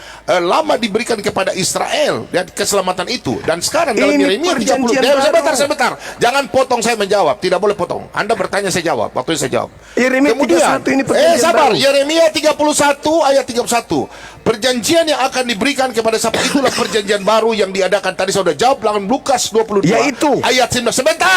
lama diberikan kepada Israel dan keselamatan itu. Dan sekarang dalam Ini Yeremia 30, perjanjian baru. sebentar. Jangan potong saya menjawab. Tidak boleh potong. Anda bertanya saya jawab. Waktunya saya jawab. Yeremia 31 ini perjanjian sabar. baru. Yeremia 31 ayat 31. Perjanjian yang akan diberikan kepada siapa itulah perjanjian baru yang diadakan. Tadi saya sudah jawab dalam Lukas 22 Yaitu? ayat 19.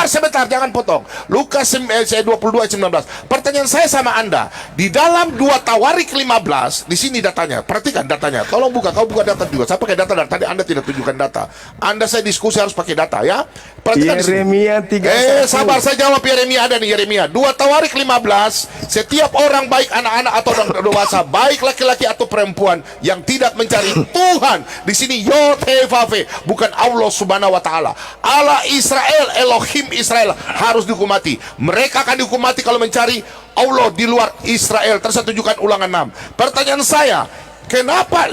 Sebentar, jangan potong. Lukas 22 ayat 19. Pertanyaan saya sama Anda, di dalam 2 Tawarik 15, di sini datanya. Perhatikan datanya. Tolong buka, kau buka data juga. Saya pakai data dari tadi, Anda tidak tunjukkan data. Anda saya diskusi harus pakai data, ya. Perhatikan di sini. Yeremia 31. Sabar, saya jawab. Yeremia ada nih, Yeremia 2 Tawarik 15. Setiap orang, baik anak-anak atau orang dewasa, baik laki-laki atau perempuan yang tidak mencari Tuhan, di sini Yod He Vav He, bukan Allah Subhanahu wa taala. Allah Israel, Elohim Israel harus dihukumati. Mereka akan dihukumati kalau mencari Allah di luar Israel. Terus tunjukkan Ulangan 6. Pertanyaan saya, kenapa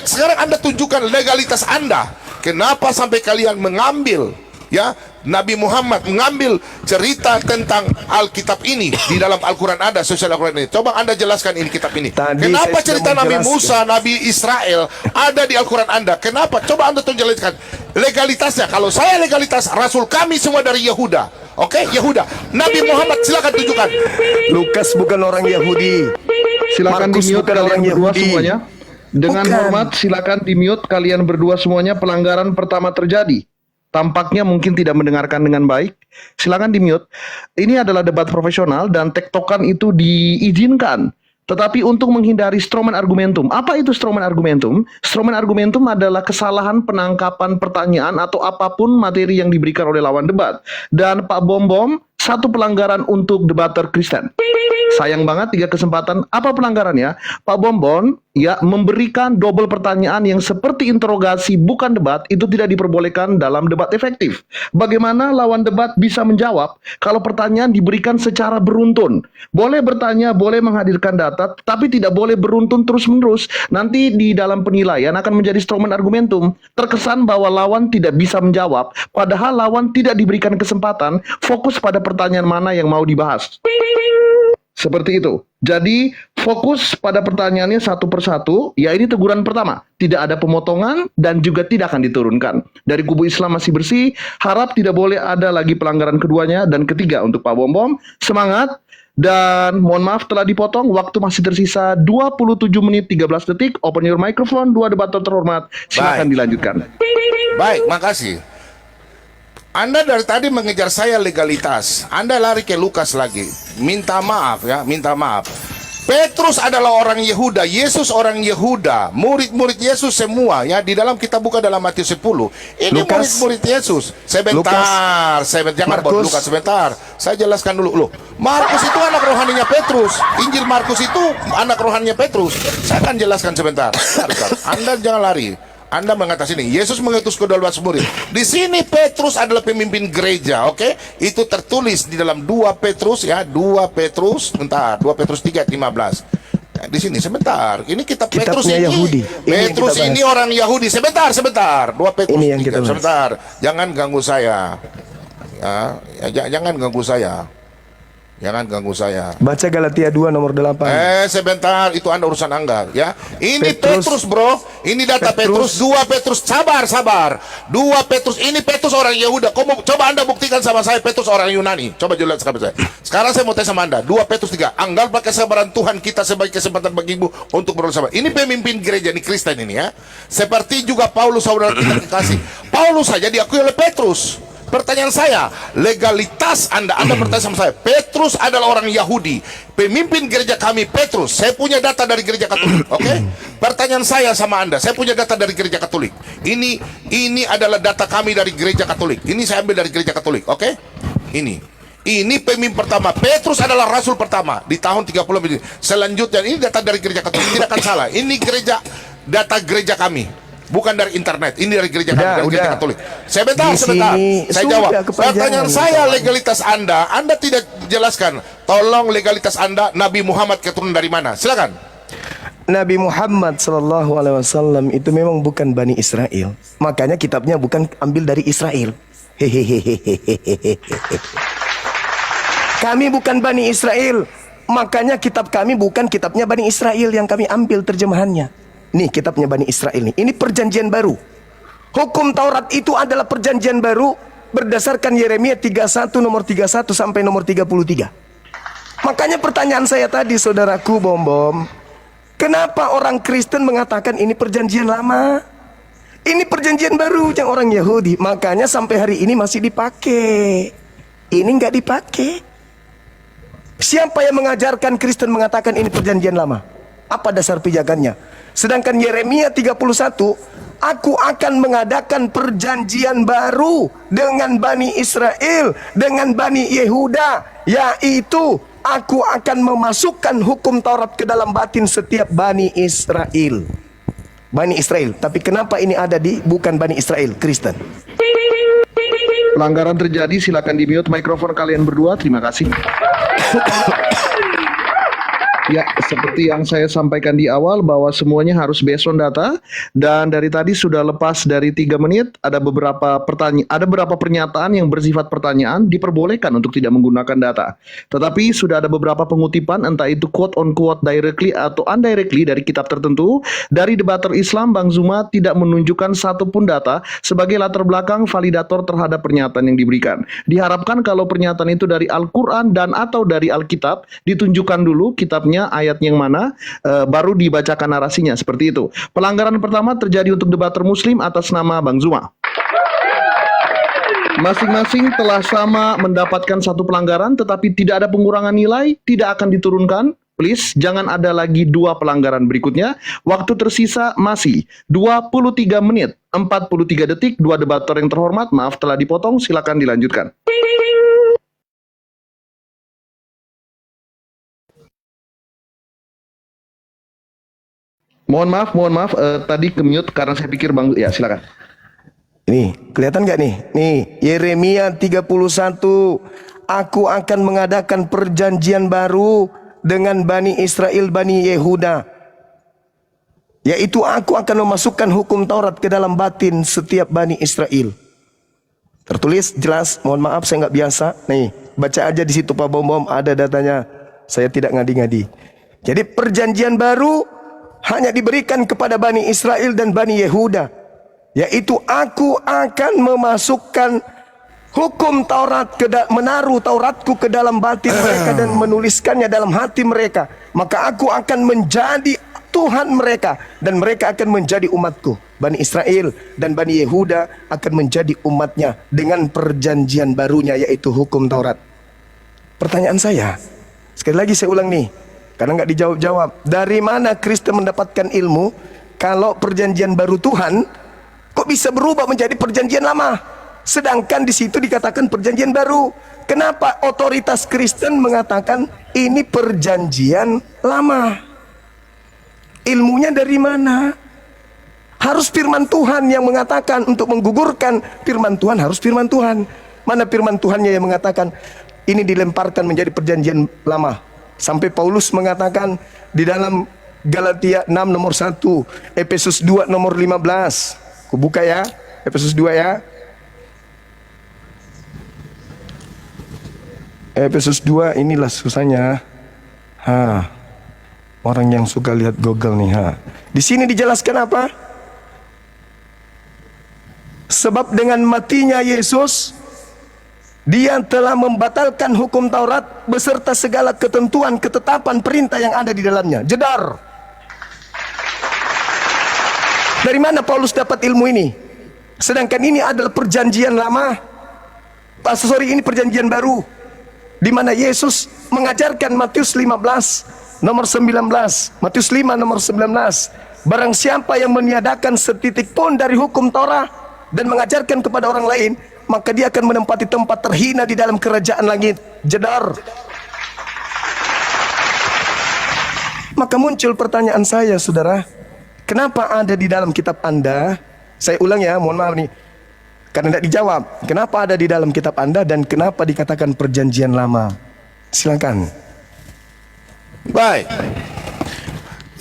sekarang Anda tunjukkan legalitas Anda? Kenapa sampai kalian mengambil, ya, Nabi Muhammad mengambil cerita tentang Alkitab ini di dalam Al-Quran ada, sosial Al-Quran ini. Coba Anda jelaskan ini kitab ini. Tadi Kenapa saya sudah cerita Nabi menjelaskan. Musa, Nabi Israel ada di Al-Quran Anda? Kenapa? Coba Anda tunjukkan legalitasnya. Kalau saya legalitas, Rasul kami semua dari Yehuda. Oke, Yehuda. Nabi Muhammad silakan tunjukkan. Lukas bukan orang Yahudi. Silakan Markus di-mute bukan kalian orang berdua Yahudi. semuanya. Dengan Bukan. hormat, silakan di-mute kalian berdua semuanya. Pelanggaran pertama terjadi. Tampaknya mungkin tidak mendengarkan dengan baik. Silakan di-mute. Ini adalah debat profesional dan tektokan itu diizinkan. Tetapi untuk menghindari strawman argumentum. Apa itu strawman argumentum? Strawman argumentum adalah kesalahan penangkapan pertanyaan atau apapun materi yang diberikan oleh lawan debat. Dan Pak Bom Bom, satu pelanggaran untuk debater Kristen. Sayang banget 3 kesempatan. Apa pelanggarannya? Pak Bom Bom, ya, memberikan double pertanyaan yang seperti interogasi bukan debat, itu tidak diperbolehkan dalam debat efektif. Bagaimana lawan debat bisa menjawab kalau pertanyaan diberikan secara beruntun? Boleh bertanya, boleh menghadirkan data, tapi tidak boleh beruntun terus-menerus. Nanti di dalam penilaian akan menjadi strawman argumentum. Terkesan bahwa lawan tidak bisa menjawab, padahal lawan tidak diberikan kesempatan fokus pada pertanyaan mana yang mau dibahas. Seperti itu. Jadi fokus pada pertanyaannya satu persatu. Ya, ini teguran pertama. Tidak ada pemotongan dan juga tidak akan diturunkan. Dari kubu Islam masih bersih. Harap tidak boleh ada lagi pelanggaran keduanya dan ketiga untuk Pak Bom Bom. Semangat. Dan mohon maaf telah dipotong, waktu masih tersisa 27 menit 13 detik. Open your microphone, dua debater terhormat. Silakan Baik. dilanjutkan. Baik, makasih. Anda dari tadi mengejar saya legalitas. Anda lari ke Lukas lagi. Minta maaf ya, minta maaf. Petrus adalah orang Yehuda, Yesus orang Yehuda, murid-murid Yesus semua ya, di dalam kita buka dalam Matius 10. Ini Lukas. murid-murid Yesus. Sebentar, jangan buat Markus. Lukas sebentar. Saya jelaskan dulu. Loh, Markus itu anak rohaninya Petrus. Injil Markus itu anak rohaninya Petrus. Saya akan jelaskan sebentar. Bentar. Anda jangan lari. Anda mengatasi ini. Yesus mengutus ke-12 murid. Di sini Petrus adalah pemimpin gereja, oke? Itu tertulis di dalam 2 Petrus ya, 2 Petrus, bentar, 2 Petrus 3 ayat 15. Ya, di sini sebentar. Ini kitab Petrus Kitabnya ini. Yahudi. Ini yang Petrus kita bahas. ini orang Yahudi. Sebentar. 2 Petrus Ini yang 3. kita bahas. Sebentar. Jangan ganggu saya. Jangan ganggu saya. Jangan ganggu saya. Baca Galatia 2 nomor 8. Sebentar, itu Anda urusan Anda ya. Ini Petrus. Petrus, bro. Ini data Petrus. 2 Petrus, sabar. 2 Petrus, ini Petrus orang Yehuda. Coba Anda buktikan sama saya Petrus orang Yunani. Coba jelaskan sama saya. Sekarang saya mau tanya sama Anda. 2 Petrus 3. Anggaplah kesabaran Tuhan kita sebagai kesempatan bagimu untuk beroleh sabar. Ini pemimpin gereja, ini Kristen ini ya. Seperti juga Paulus saudara kita kekasih. Paulus saja diakui oleh Petrus. Pertanyaan saya, legalitas Anda bertanya sama saya. Petrus adalah orang Yahudi, pemimpin gereja kami Petrus. Saya punya data dari gereja Katolik, oke? Pertanyaan saya sama Anda, saya punya data dari gereja Katolik. Ini adalah data kami dari gereja Katolik. Ini saya ambil dari gereja Katolik, oke? Ini pemimpin pertama. Petrus adalah rasul pertama di tahun 30 ini. Selanjutnya ini data dari gereja Katolik, tidak akan salah. Ini data gereja kami. Bukan dari internet, ini dari gereja kami, dari gereja Katolik. Sebentar. Di sini Saya sudah jawab. kepanjangan, Pertanyaan saya, kawan. legalitas Anda tidak jelaskan. Tolong legalitas Anda, Nabi Muhammad keturunan dari mana? Silakan. Nabi Muhammad sallallahu alaihi wasallam itu memang bukan Bani Israel. Makanya kitabnya bukan ambil dari Israel. Hehehehe. Kami bukan Bani Israel. Makanya kitab kami bukan kitabnya Bani Israel yang kami ambil terjemahannya. Nih kitabnya Bani Israel nih. Ini perjanjian baru. Hukum Taurat itu adalah perjanjian baru berdasarkan Yeremia 31 nomor 31 sampai nomor 33. Makanya pertanyaan saya tadi saudaraku Bom, kenapa orang Kristen mengatakan ini perjanjian lama? Ini perjanjian baru yang orang Yahudi. Makanya sampai hari ini masih dipakai. Ini nggak dipakai. Siapa yang mengajarkan Kristen mengatakan ini perjanjian lama? Apa dasar pijakannya? Sedangkan Yeremia 31, aku akan mengadakan perjanjian baru dengan Bani Israel, dengan Bani Yehuda, yaitu aku akan memasukkan hukum Taurat ke dalam batin setiap Bani Israel. Bani Israel, tapi kenapa ini ada di bukan Bani Israel, Kristen? Pelanggaran terjadi, silakan di-mute mikrofon kalian berdua. Terima kasih. Ya, seperti yang saya sampaikan di awal bahwa semuanya harus based on data, dan dari tadi sudah lepas dari 3 menit, ada beberapa pernyataan yang bersifat pertanyaan diperbolehkan untuk tidak menggunakan data. Tetapi sudah ada beberapa pengutipan, entah itu quote on quote directly atau indirectly dari kitab tertentu. Dari debater Islam, Bang Zuma tidak menunjukkan satupun data sebagai latar belakang validator terhadap pernyataan yang diberikan. Diharapkan kalau pernyataan itu dari Al-Quran dan atau dari Alkitab, ditunjukkan dulu kitabnya, ayatnya yang mana, baru dibacakan narasinya, seperti itu. Pelanggaran pertama terjadi untuk debater Muslim atas nama Bang Zuma. Masing-masing telah sama mendapatkan satu pelanggaran, tetapi tidak ada pengurangan nilai, tidak akan diturunkan. Please, jangan ada lagi 2 pelanggaran berikutnya. Waktu tersisa masih 23 menit, 43 detik. 2 debater yang terhormat, maaf telah dipotong, silakan dilanjutkan. Mohon maaf, tadi ke-mute karena saya pikir Bang, ya silakan. Nih, kelihatan nggak nih? Nih, Yeremia 31, aku akan mengadakan perjanjian baru dengan Bani Israel, Bani Yehuda, yaitu aku akan memasukkan hukum Taurat ke dalam batin setiap Bani Israel. Tertulis jelas, mohon maaf saya nggak biasa. Nih, baca aja di situ Pak Bom, ada datanya. Saya tidak ngadi-ngadi. Jadi perjanjian baru hanya diberikan kepada Bani Israel dan Bani Yehuda, yaitu aku akan memasukkan hukum Taurat menaruh Tauratku ke dalam batin mereka dan menuliskannya dalam hati mereka, maka aku akan menjadi Tuhan mereka dan mereka akan menjadi umatku. Bani Israel dan Bani Yehuda akan menjadi umatnya dengan perjanjian barunya, yaitu hukum Taurat. Pertanyaan saya, sekali lagi saya ulang nih, karena nggak dijawab-jawab. Dari mana Kristen mendapatkan ilmu kalau perjanjian baru Tuhan kok bisa berubah menjadi perjanjian lama? Sedangkan di situ dikatakan perjanjian baru. Kenapa otoritas Kristen mengatakan ini perjanjian lama? Ilmunya dari mana? Harus firman Tuhan yang mengatakan. Untuk menggugurkan firman Tuhan harus firman Tuhan. Mana firman Tuhannya yang mengatakan ini dilemparkan menjadi perjanjian lama? Sampai Paulus mengatakan di dalam Galatia 6 nomor 1, Efesus 2 nomor 15. Aku buka ya, Efesus 2 ya. Efesus 2, inilah susahnya. Orang yang suka lihat Google nih, Di sini dijelaskan apa? Sebab dengan matinya Yesus, Dia telah membatalkan hukum Taurat beserta segala ketentuan, ketetapan, perintah yang ada di dalamnya. Jedar. Dari mana Paulus dapat ilmu ini? Sedangkan ini adalah perjanjian lama. Ini perjanjian baru, di mana Yesus mengajarkan Matius 15 nomor 19, Matius 5 nomor 19, barang siapa yang meniadakan setitik pun dari hukum Torah dan mengajarkan kepada orang lain, maka dia akan menempati tempat terhina di dalam kerajaan langit. Jedar. Maka muncul pertanyaan saya, saudara, kenapa ada di dalam kitab Anda? Saya ulang ya, mohon maaf nih, karena tidak dijawab. Kenapa ada di dalam kitab Anda dan kenapa dikatakan perjanjian lama? Silakan. Baik.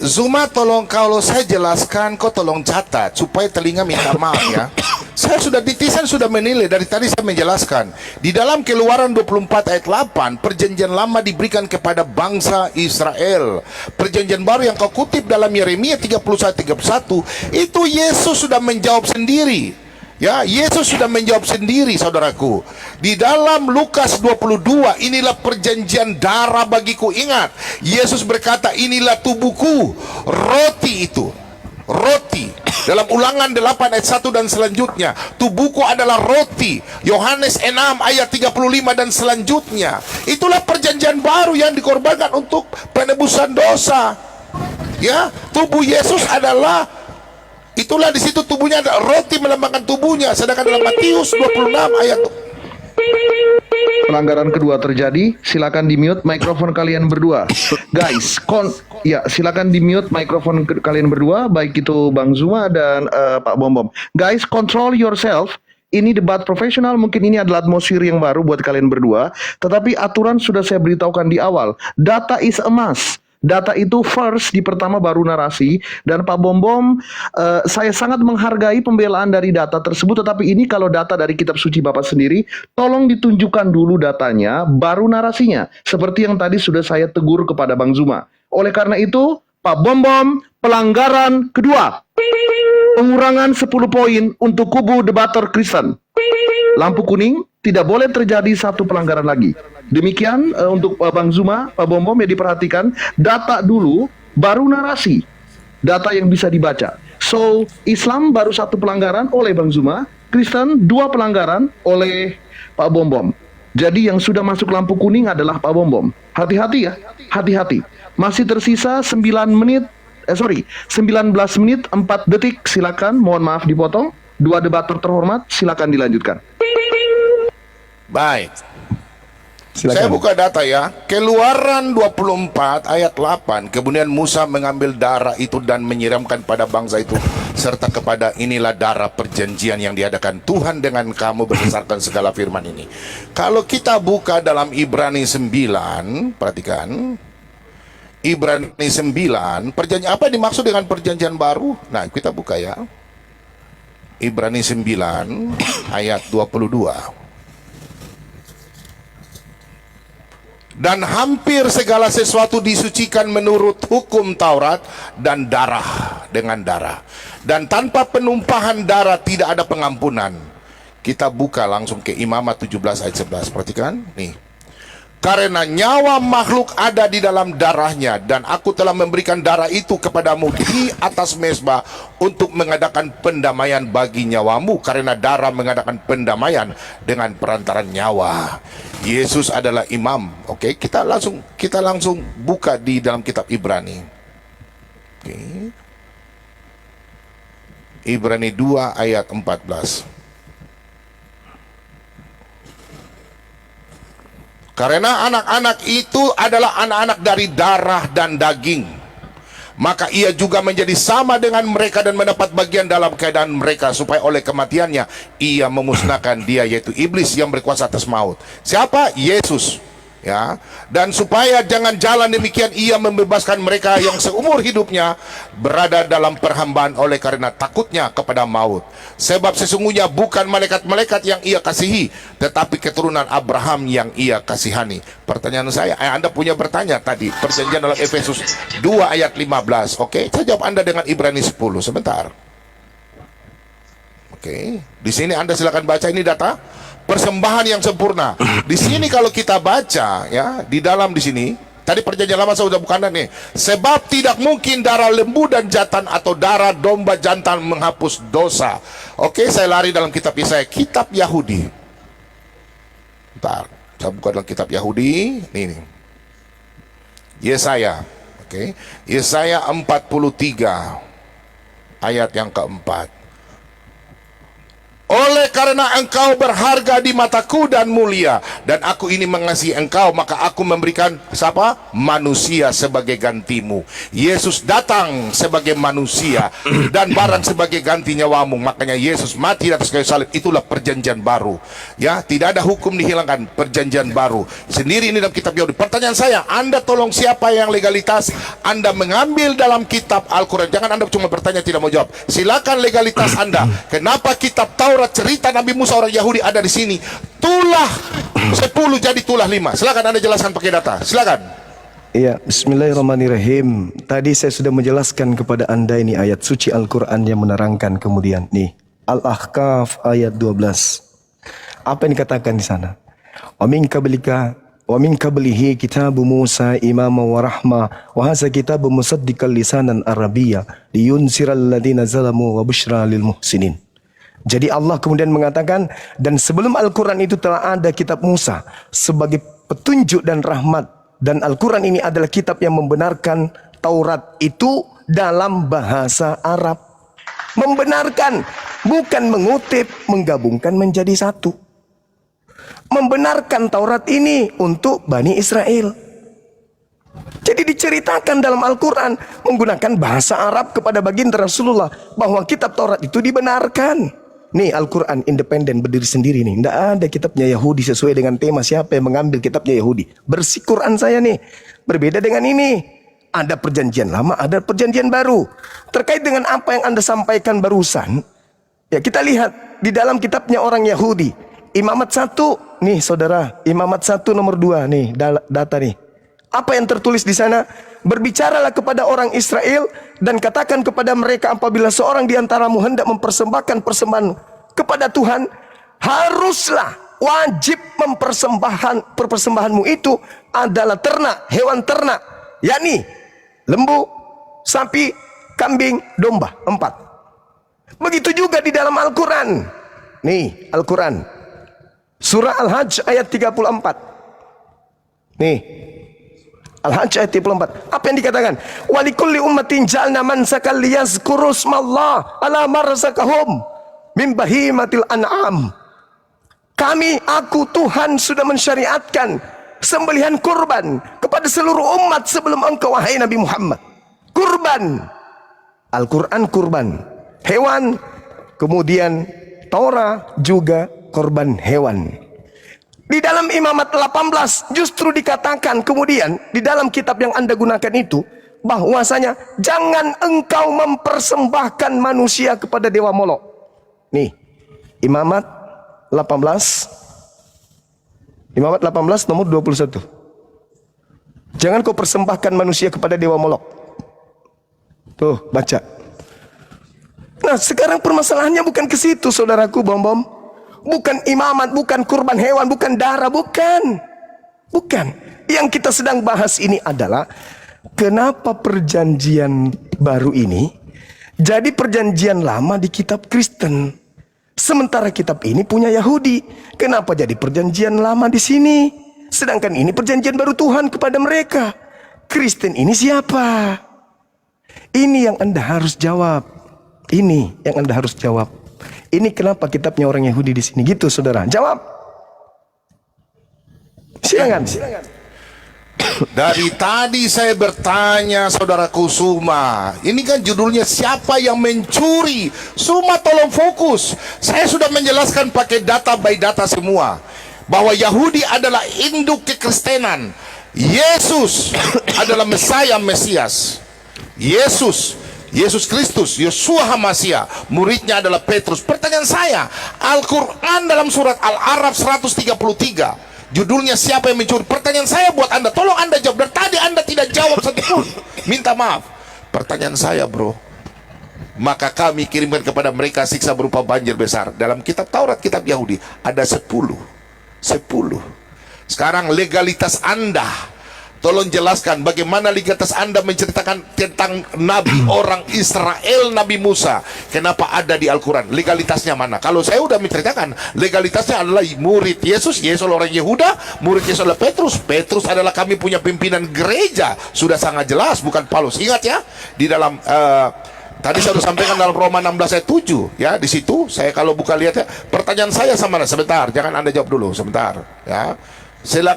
Zuma, tolong kalau saya jelaskan, kau tolong catat supaya telinga minta maaf ya. Saya sudah netizen sudah menilai, dari tadi saya menjelaskan. Di dalam Keluaran 24 ayat 8, perjanjian lama diberikan kepada bangsa Israel. Perjanjian baru yang kau kutip dalam Yeremia 31 ayat 31, itu Yesus sudah menjawab sendiri. Ya, Yesus sudah menjawab sendiri, saudaraku. Di dalam Lukas 22, inilah perjanjian darah bagiku. Ingat, Yesus berkata, inilah tubuhku. Roti itu, roti. Dalam Ulangan 8 ayat 1 dan selanjutnya, tubuhku adalah roti. Yohanes 6 ayat 35 dan selanjutnya. Itulah perjanjian baru yang dikorbankan untuk penebusan dosa. Ya, tubuh Yesus adalah, itulah di situ tubuhnya ada roti melambangkan tubuhnya. Sedangkan dalam Matius 26 ayat, pelanggaran kedua terjadi. Silakan di mute mikrofon kalian berdua, guys. Silakan di mute mikrofon kalian berdua, baik itu Bang Zuma dan Pak Bom. Guys, control yourself. Ini debat profesional, mungkin ini adalah atmosfer yang baru buat kalian berdua. Tetapi aturan sudah saya beritahukan di awal. Data is a must. Data itu first, di pertama baru narasi. Dan Pak Bom, saya sangat menghargai pembelaan dari data tersebut. Tetapi ini kalau data dari kitab suci Bapak sendiri, tolong ditunjukkan dulu datanya, baru narasinya. Seperti yang tadi sudah saya tegur kepada Bang Zuma. Oleh karena itu, Pak Bom, pelanggaran kedua. Pengurangan 10 poin untuk kubu debater Kristen. Lampu kuning, tidak boleh terjadi satu pelanggaran lagi. Demikian untuk Bang Zuma, Pak Bom ya, diperhatikan data dulu, baru narasi. Data yang bisa dibaca. So, Islam baru satu pelanggaran oleh Bang Zuma, Kristen 2 pelanggaran oleh Pak Bom. Jadi yang sudah masuk lampu kuning adalah Pak Bom. Hati-hati ya, hati-hati. Masih tersisa 19 menit 4 detik, silakan, mohon maaf dipotong. 2 debater terhormat, silakan dilanjutkan. baik. Silakan. Saya buka data ya. Keluaran 24 ayat 8. Kemudian Musa mengambil darah itu dan menyiramkan pada bangsa itu, serta kepada inilah darah perjanjian yang diadakan Tuhan dengan kamu berdasarkan segala firman ini. Kalau kita buka dalam Ibrani 9, perhatikan. Ibrani 9, perjanjian apa dimaksud dengan perjanjian baru? Nah, kita buka ya. Ibrani 9 ayat 22. Dan hampir segala sesuatu disucikan menurut hukum Taurat dan darah dengan darah. Dan tanpa penumpahan darah tidak ada pengampunan. Kita buka langsung ke Imamat 17 ayat 11. Perhatikan nih. Karena nyawa makhluk ada di dalam darahnya, dan aku telah memberikan darah itu kepadamu di atas mezbah untuk mengadakan pendamaian bagi nyawamu, karena darah mengadakan pendamaian dengan perantaran nyawa. Yesus adalah imam. Oke, kita langsung buka di dalam kitab Ibrani. Oke. Ibrani 2 ayat 14. Karena anak-anak itu adalah anak-anak dari darah dan daging, maka ia juga menjadi sama dengan mereka dan mendapat bagian dalam keadaan mereka, supaya oleh kematiannya ia memusnahkan dia, yaitu iblis yang berkuasa atas maut. Siapa? Yesus. Ya, dan supaya jangan jalan demikian, ia membebaskan mereka yang seumur hidupnya berada dalam perhambaan oleh karena takutnya kepada maut. Sebab sesungguhnya bukan malaikat-malaikat yang ia kasihi, tetapi keturunan Abraham yang ia kasihani. Pertanyaan saya, Anda punya bertanya tadi, perjanjian dalam Efesus 2 ayat 15. Oke, saya jawab Anda dengan Ibrani 10. Sebentar. Oke, di sini Anda silakan baca, ini data persembahan yang sempurna. Di sini kalau kita baca ya, di dalam di sini tadi perjanjian lama saya sudah bukan nih. Sebab tidak mungkin darah lembu dan jantan atau darah domba jantan menghapus dosa. Oke, saya lari dalam kitab Yesaya, kitab Yahudi. Bentar, saya buka dalam kitab Yahudi. Ini. Yesaya. Oke, Yesaya 43 ayat yang keempat. Oleh karena engkau berharga di mataku dan mulia, dan aku ini mengasihi engkau, maka aku memberikan siapa? Manusia sebagai gantimu. Yesus datang sebagai manusia dan barang sebagai ganti nyawamu. Makanya Yesus mati di atas kayu salib. Itulah perjanjian baru. Ya, tidak ada hukum dihilangkan, perjanjian baru. Sendiri ini dalam kitab Yahudi. Pertanyaan saya, Anda tolong siapa yang legalitas Anda mengambil dalam kitab Al-Quran? Jangan Anda cuma bertanya tidak mau jawab. Silakan legalitas Anda. Kenapa kitab Taurat cerita Nabi Musa orang Yahudi ada di sini? Tulah 10 jadi tulah 5. Silakan Anda jelaskan pakai data. Silakan. Iya, bismillahirrahmanirrahim. Tadi saya sudah menjelaskan kepada Anda ini ayat suci Al-Quran yang menerangkan kemudian. Nih, Al-Ahqaf ayat 12. Apa yang dikatakan di sana? Wa min qablihi kitabu Musa imama wa rahma wa hadza kitabu musaddiqan lisanan arabiyya liyunziral ladzina zalamu wa busyra lil muhsinin. Jadi Allah kemudian mengatakan, dan sebelum Al-Quran itu telah ada kitab Musa sebagai petunjuk dan rahmat. Dan Al-Quran ini adalah kitab yang membenarkan Taurat itu dalam bahasa Arab. Membenarkan, bukan mengutip, menggabungkan menjadi satu. Membenarkan Taurat ini untuk Bani Israel. Jadi diceritakan dalam Al-Quran menggunakan bahasa Arab kepada baginda Rasulullah bahwa kitab Taurat itu dibenarkan. Nih Al-Quran independen berdiri sendiri nih. Tidak ada kitabnya Yahudi sesuai dengan tema siapa yang mengambil kitabnya Yahudi. Bersih Quran saya nih. Berbeda dengan ini. Ada perjanjian lama, ada perjanjian baru. Terkait dengan apa yang Anda sampaikan barusan. Ya kita lihat di dalam kitabnya orang Yahudi. Imamat 1. Nih saudara. Imamat 1 nomor 2. Nih data nih. Apa yang tertulis di sana? Berbicaralah kepada orang Israel dan katakan kepada mereka, apabila seorang di antaramu hendak mempersembahkan persembahan kepada Tuhan, haruslah wajib persembahanmu itu adalah ternak, hewan ternak, yakni lembu, sapi, kambing, domba. 4. Begitu juga di dalam Al-Quran. Nih Al-Quran surah Al-Hajj ayat 34. Nih Al-Hajj ayat 34. Apa yang dikatakan? Walikulli ummatin ja'alna mansakal liyazkuru smallah ala marzaqahum min bahimatil an'am. Aku Tuhan sudah mensyariatkan sembelihan kurban kepada seluruh umat sebelum engkau wahai Nabi Muhammad. Kurban. Al-Quran kurban hewan, kemudian Torah juga korban hewan. Di dalam Imamat 18 justru dikatakan kemudian di dalam kitab yang Anda gunakan itu bahwasanya jangan engkau mempersembahkan manusia kepada dewa Molok. Nih, Imamat 18 nomor 21. Jangan kau persembahkan manusia kepada dewa Molok. Tuh, baca. Nah, sekarang permasalahannya bukan ke situ, saudaraku, bom-bom. Bukan imamat, bukan kurban hewan, bukan darah, bukan. Bukan. Yang kita sedang bahas ini adalah kenapa perjanjian baru ini jadi perjanjian lama di kitab Kristen. Sementara kitab ini punya Yahudi. Kenapa jadi perjanjian lama di sini? Sedangkan ini perjanjian baru Tuhan kepada mereka. Kristen ini siapa? Ini yang Anda harus jawab. Ini yang Anda harus jawab. Ini kenapa kitabnya orang Yahudi di sini? Gitu, saudara. Jawab. Silakan. Dari tadi saya bertanya saudaraku Suma, ini kan judulnya siapa yang mencuri? Suma tolong fokus. Saya sudah menjelaskan pakai data by data semua, bahwa Yahudi adalah induk kekristenan. Yesus adalah Mesias. Yesus Kristus, Yeshua Hamasya, muridnya adalah Petrus. Pertanyaan saya, Al-Quran dalam surat Al-Araf 133, judulnya siapa yang mencuri? Pertanyaan saya buat Anda, tolong Anda jawab. Dari tadi Anda tidak jawab satu pun. Minta maaf. Pertanyaan saya, bro. Maka kami kirimkan kepada mereka siksa berupa banjir besar. Dalam kitab Taurat, kitab Yahudi, ada 10. Sekarang legalitas Anda, tolong jelaskan bagaimana legalitas Anda menceritakan tentang Nabi orang Israel, Nabi Musa. Kenapa ada di Al-Quran? Legalitasnya mana? Kalau saya sudah menceritakan, legalitasnya adalah murid Yesus, Yesus orang Yehuda, murid Yesus adalah Petrus. Petrus adalah kami punya pimpinan gereja. Sudah sangat jelas, bukan Paulus. Ingat ya, di dalam tadi saya sudah sampaikan dalam Roma 16 ayat 7 ya, di situ saya kalau buka lihat ya, pertanyaan saya sama Anda sebentar, jangan Anda jawab dulu sebentar ya.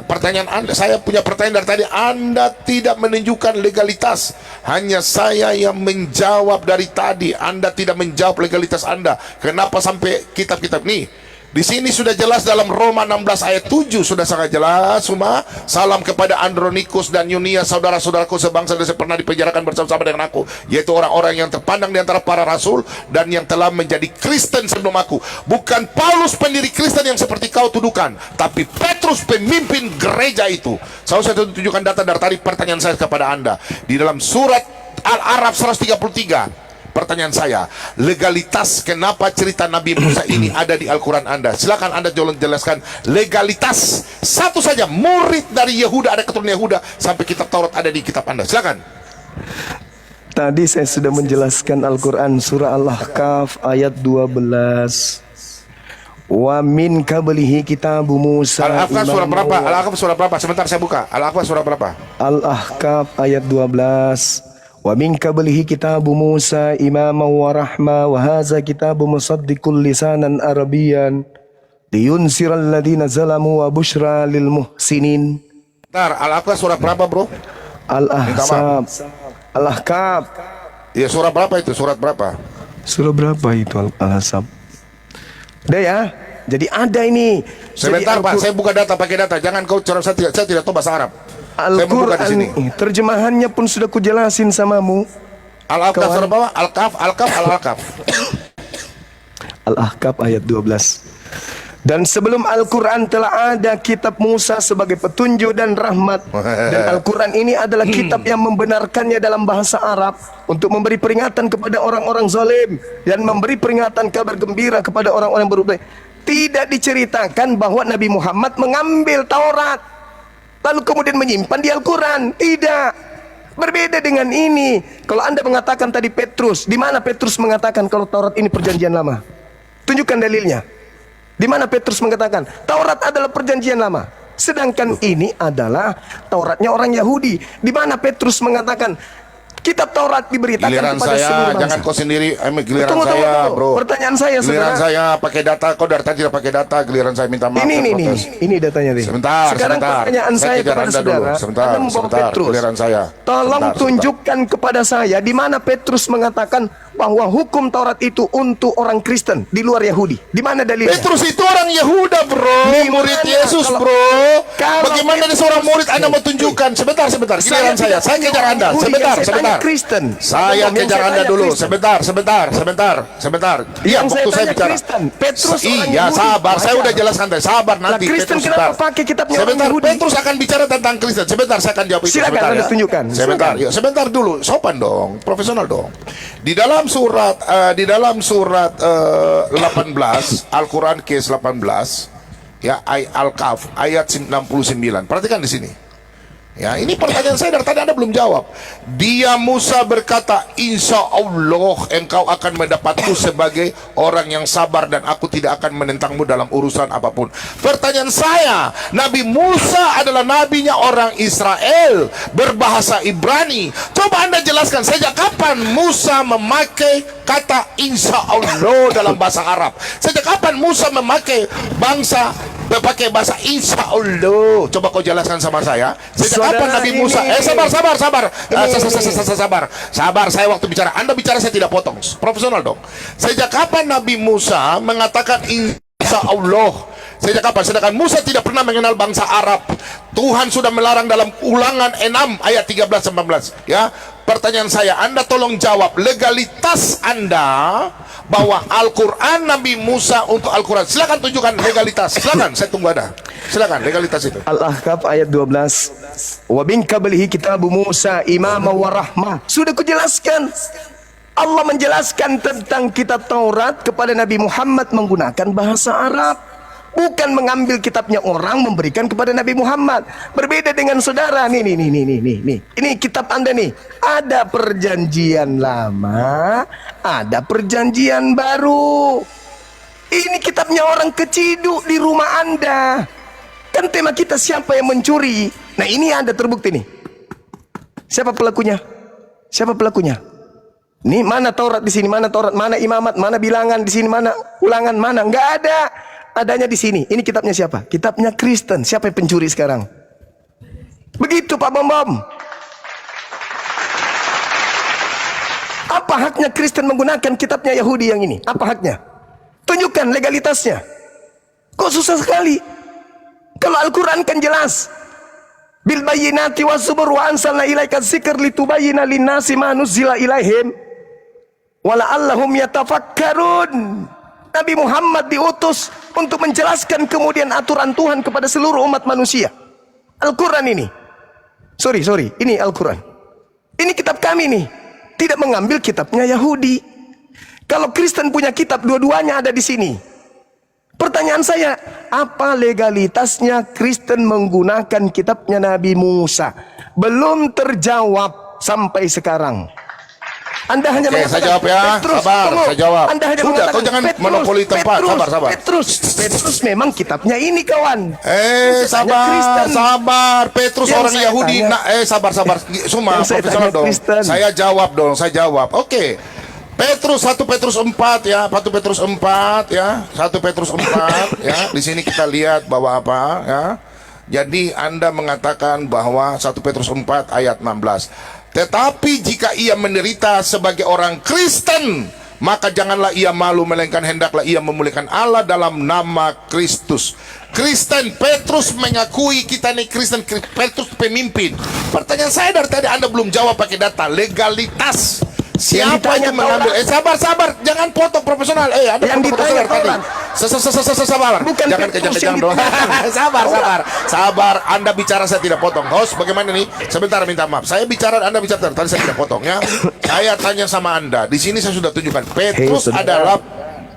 Pertanyaan Anda, saya punya pertanyaan dari tadi. Anda tidak menunjukkan legalitas, hanya saya yang menjawab dari tadi. Anda tidak menjawab legalitas Anda. Kenapa sampai kitab-kitab ini? Di sini sudah jelas dalam Roma 16 ayat 7 sudah sangat jelas semua. Salam kepada Andronikus dan Yunia, saudara-saudaraku sebangsa dan pernah dipenjarakan bersama-sama dengan aku, yaitu orang-orang yang terpandang di antara para rasul dan yang telah menjadi Kristen sebelum aku. Bukan Paulus pendiri Kristen yang seperti kau tuduhkan, tapi Petrus pemimpin gereja itu. Saya tunjukkan data dari tadi. Pertanyaan saya kepada Anda, di dalam surat Al-Araf 133, pertanyaan saya, legalitas kenapa cerita Nabi Musa ini ada di Al-Quran Anda? Silakan Anda jelaskan legalitas. Satu saja, murid dari Yehuda, ada keturunan Yehuda, sampai kitab Taurat ada di kitab Anda. Silakan. Tadi saya sudah menjelaskan Al-Quran surah Al-Ahqaf ayat 12. Wa min qablihi kitabu Musa. Al-Ahqaf surah berapa? Al-Ahqaf surah berapa? Sebentar saya buka. Al-Ahqaf surah berapa? Al-Ahqaf ayat 12. Wa min qablihi kitabu Musa imaman wa rahma wa hadza kitabu musaddiqul lisanan arabiyyan liyunsiral ladina zalamu wa busyra lil muhsinin. Bentar, Al-Ahqaf surah berapa, bro? Al-Ahzab. Al-Ahqaf. Ya, surah berapa itu? Surat berapa? Surah berapa itu Al-Ahzab? Udah ya. Jadi ada ini. Sebentar, Pak, saya buka data, pakai data. Jangan kau cara, saya tidak tahu bahasa Arab. Al-Quran terjemahannya pun sudah kujelasin samamu. Al-Ahqaf surah berapa? Al-Ahqaf. Al-Ahqaf ayat 12. Dan sebelum Al-Quran telah ada kitab Musa sebagai petunjuk dan rahmat. Dan Al-Quran ini adalah kitab yang membenarkannya dalam bahasa Arab untuk memberi peringatan kepada orang-orang zalim dan memberi peringatan kabar gembira kepada orang-orang berbuat baik. Tidak diceritakan bahwa Nabi Muhammad mengambil Taurat lalu kemudian menyimpan di Al-Quran. Tidak. Berbeda dengan ini. Kalau Anda mengatakan tadi Petrus, di mana Petrus mengatakan kalau Taurat ini perjanjian lama? Tunjukkan dalilnya. Di mana Petrus mengatakan Taurat adalah perjanjian lama? Sedangkan ini adalah Tauratnya orang Yahudi. Di mana Petrus mengatakan kitab Taurat diberitakan giliran kepada saya, seluruh bangsa. jangan kau sendiri, giliran Tunggu, saya, bro. Pertanyaan saya, giliran saudara. saya pakai data, kau dari tadi tidak pakai data, giliran saya minta maaf. Ini datanya nih. Sebentar, sekarang pertanyaan saya kejar kepada Anda saudara. dulu. Sebentar, Anda membawa Petrus. giliran saya. Tolong tunjukkan kepada saya di mana Petrus mengatakan bahwa hukum Taurat itu untuk orang Kristen di luar Yahudi. Di mana dalilnya? Petrus itu orang Yehuda, bro. Murid Yesus, bro. Bagaimana ada seorang murid Anda mau tunjukkan? Sebentar. Giliran saya kejar Anda. Sebentar. Kristen. Saya kejar Anda dulu. Sebentar. Iya, waktu saya bicara. Petrus iya, sabar. Saya udah jelaskan tadi. Sabar nanti. Kristen Petrus, kenapa pakai kitabnya orang sebentar, Yahudi? Petrus akan bicara tentang Kristen. Sebentar, saya akan jawab itu. Silakan sebentar, Anda ya. tunjukkan. Sebentar dulu. Sopan dong, profesional dong. Di dalam dalam surat 18 Al-Quran case 18 ya, Al-Kahf ayat 69. Perhatikan di sini. Ya, ini pertanyaan saya dari tadi Anda belum jawab. Dia Musa berkata, insya Allah engkau akan mendapatku sebagai orang yang sabar dan aku tidak akan menentangmu dalam urusan apapun. Pertanyaan saya, Nabi Musa adalah nabinya orang Israel berbahasa Ibrani. Coba Anda jelaskan sejak kapan Musa memakai kata insya Allah dalam bahasa Arab. Sejak kapan Musa memakai bahasa insya Allah? Coba kau jelaskan sama saya. Sejak kapan Nabi Musa? Sabar, saya waktu bicara. Anda bicara saya tidak potong. Profesional dong. Sejak kapan Nabi Musa mengatakan insya Allah? Sejak kapan? Sedangkan Musa tidak pernah mengenal bangsa Arab. Tuhan sudah melarang dalam Ulangan 6 ayat 13-14. Ya, pertanyaan saya, Anda tolong jawab legalitas Anda bahwa Al-Quran Nabi Musa untuk Al-Quran. Silakan tunjukkan legalitas. Silakan, saya tunggu Anda. Silakan legalitas itu. Al-Ahqaf ayat 12. Wa min qablihi kitabu Musa imama wa rahmah. Sudah kujelaskan. Allah menjelaskan tentang kitab Taurat kepada Nabi Muhammad menggunakan bahasa Arab. Bukan mengambil kitabnya orang memberikan kepada Nabi Muhammad. Berbeda dengan saudara. Nih. Ini kitab Anda nih. Ada perjanjian lama, ada perjanjian baru. Ini kitabnya orang keciduk di rumah Anda. Kan tema kita siapa yang mencuri. Nah, ini ada terbukti nih. Siapa pelakunya? Siapa pelakunya? Nih, mana Taurat di sini? Mana Taurat? Mana imamat? Mana bilangan di sini? Mana ulangan? Mana? Enggak ada. Adanya di sini. Ini kitabnya siapa? Kitabnya Kristen. Siapa yang pencuri sekarang? Begitu Pak Bom. Apa haknya Kristen menggunakan kitabnya Yahudi yang ini? Apa haknya? Tunjukkan legalitasnya. Kok susah sekali? Kalau Al-Quran kan jelas. Bil bayyinati was zubur wa anzalna ilaika dzikra litubayyana lin-nasi ma nuzila ilaihim wa la'allahum yatafakkarun. Nabi Muhammad diutus untuk menjelaskan kemudian aturan Tuhan kepada seluruh umat manusia. Al-Quran ini. Sorry, ini Al-Quran. Ini kitab kami nih. Tidak mengambil kitabnya Yahudi. Kalau Kristen punya kitab, dua-duanya ada di sini. Pertanyaan saya, apa legalitasnya Kristen menggunakan kitabnya Nabi Musa? Belum terjawab sampai sekarang. Anda hanya Oke, saya jawab ya. Petrus, Sabar, tunggu. saya jawab. Anda hanya Sudah, mengatakan kau jangan monopoli tempat. Sabar. Petrus memang kitabnya ini, kawan. Sabar. Petrus Yang orang saya Yahudi. tanya- Sabar. Semua Yang saya profesional tanya dong. Kristen. Saya jawab. Oke. Petrus 1 Petrus 4 ya. 1 Petrus 4 ya. 1 Petrus 4 ya. Di sini kita lihat bahwa apa ya. Jadi Anda mengatakan bahwa 1 Petrus 4 ayat 16. Tetapi jika ia menderita sebagai orang Kristen, maka janganlah ia malu, melainkan hendaklah ia memuliakan Allah dalam nama Kristus. Kristen, Petrus mengakui kita nih Kristen, Petrus pemimpin. Pertanyaan saya dari tadi Anda belum jawab pakai data legalitas. Siapa yang mengambil? Sabar, jangan potong profesional. Anda Yang ditanya profesional tadi. Sabar. Bukan Jangan Petrus kejang-kejang yang dong. ditanya. Sabar. Anda bicara saya tidak potong. Host, bagaimana nih? Sebentar, minta maaf. Saya bicara, Anda bicara. Tadi saya tidak potong ya. Saya tanya sama Anda. Di sini saya sudah tunjukkan. Petrus adalah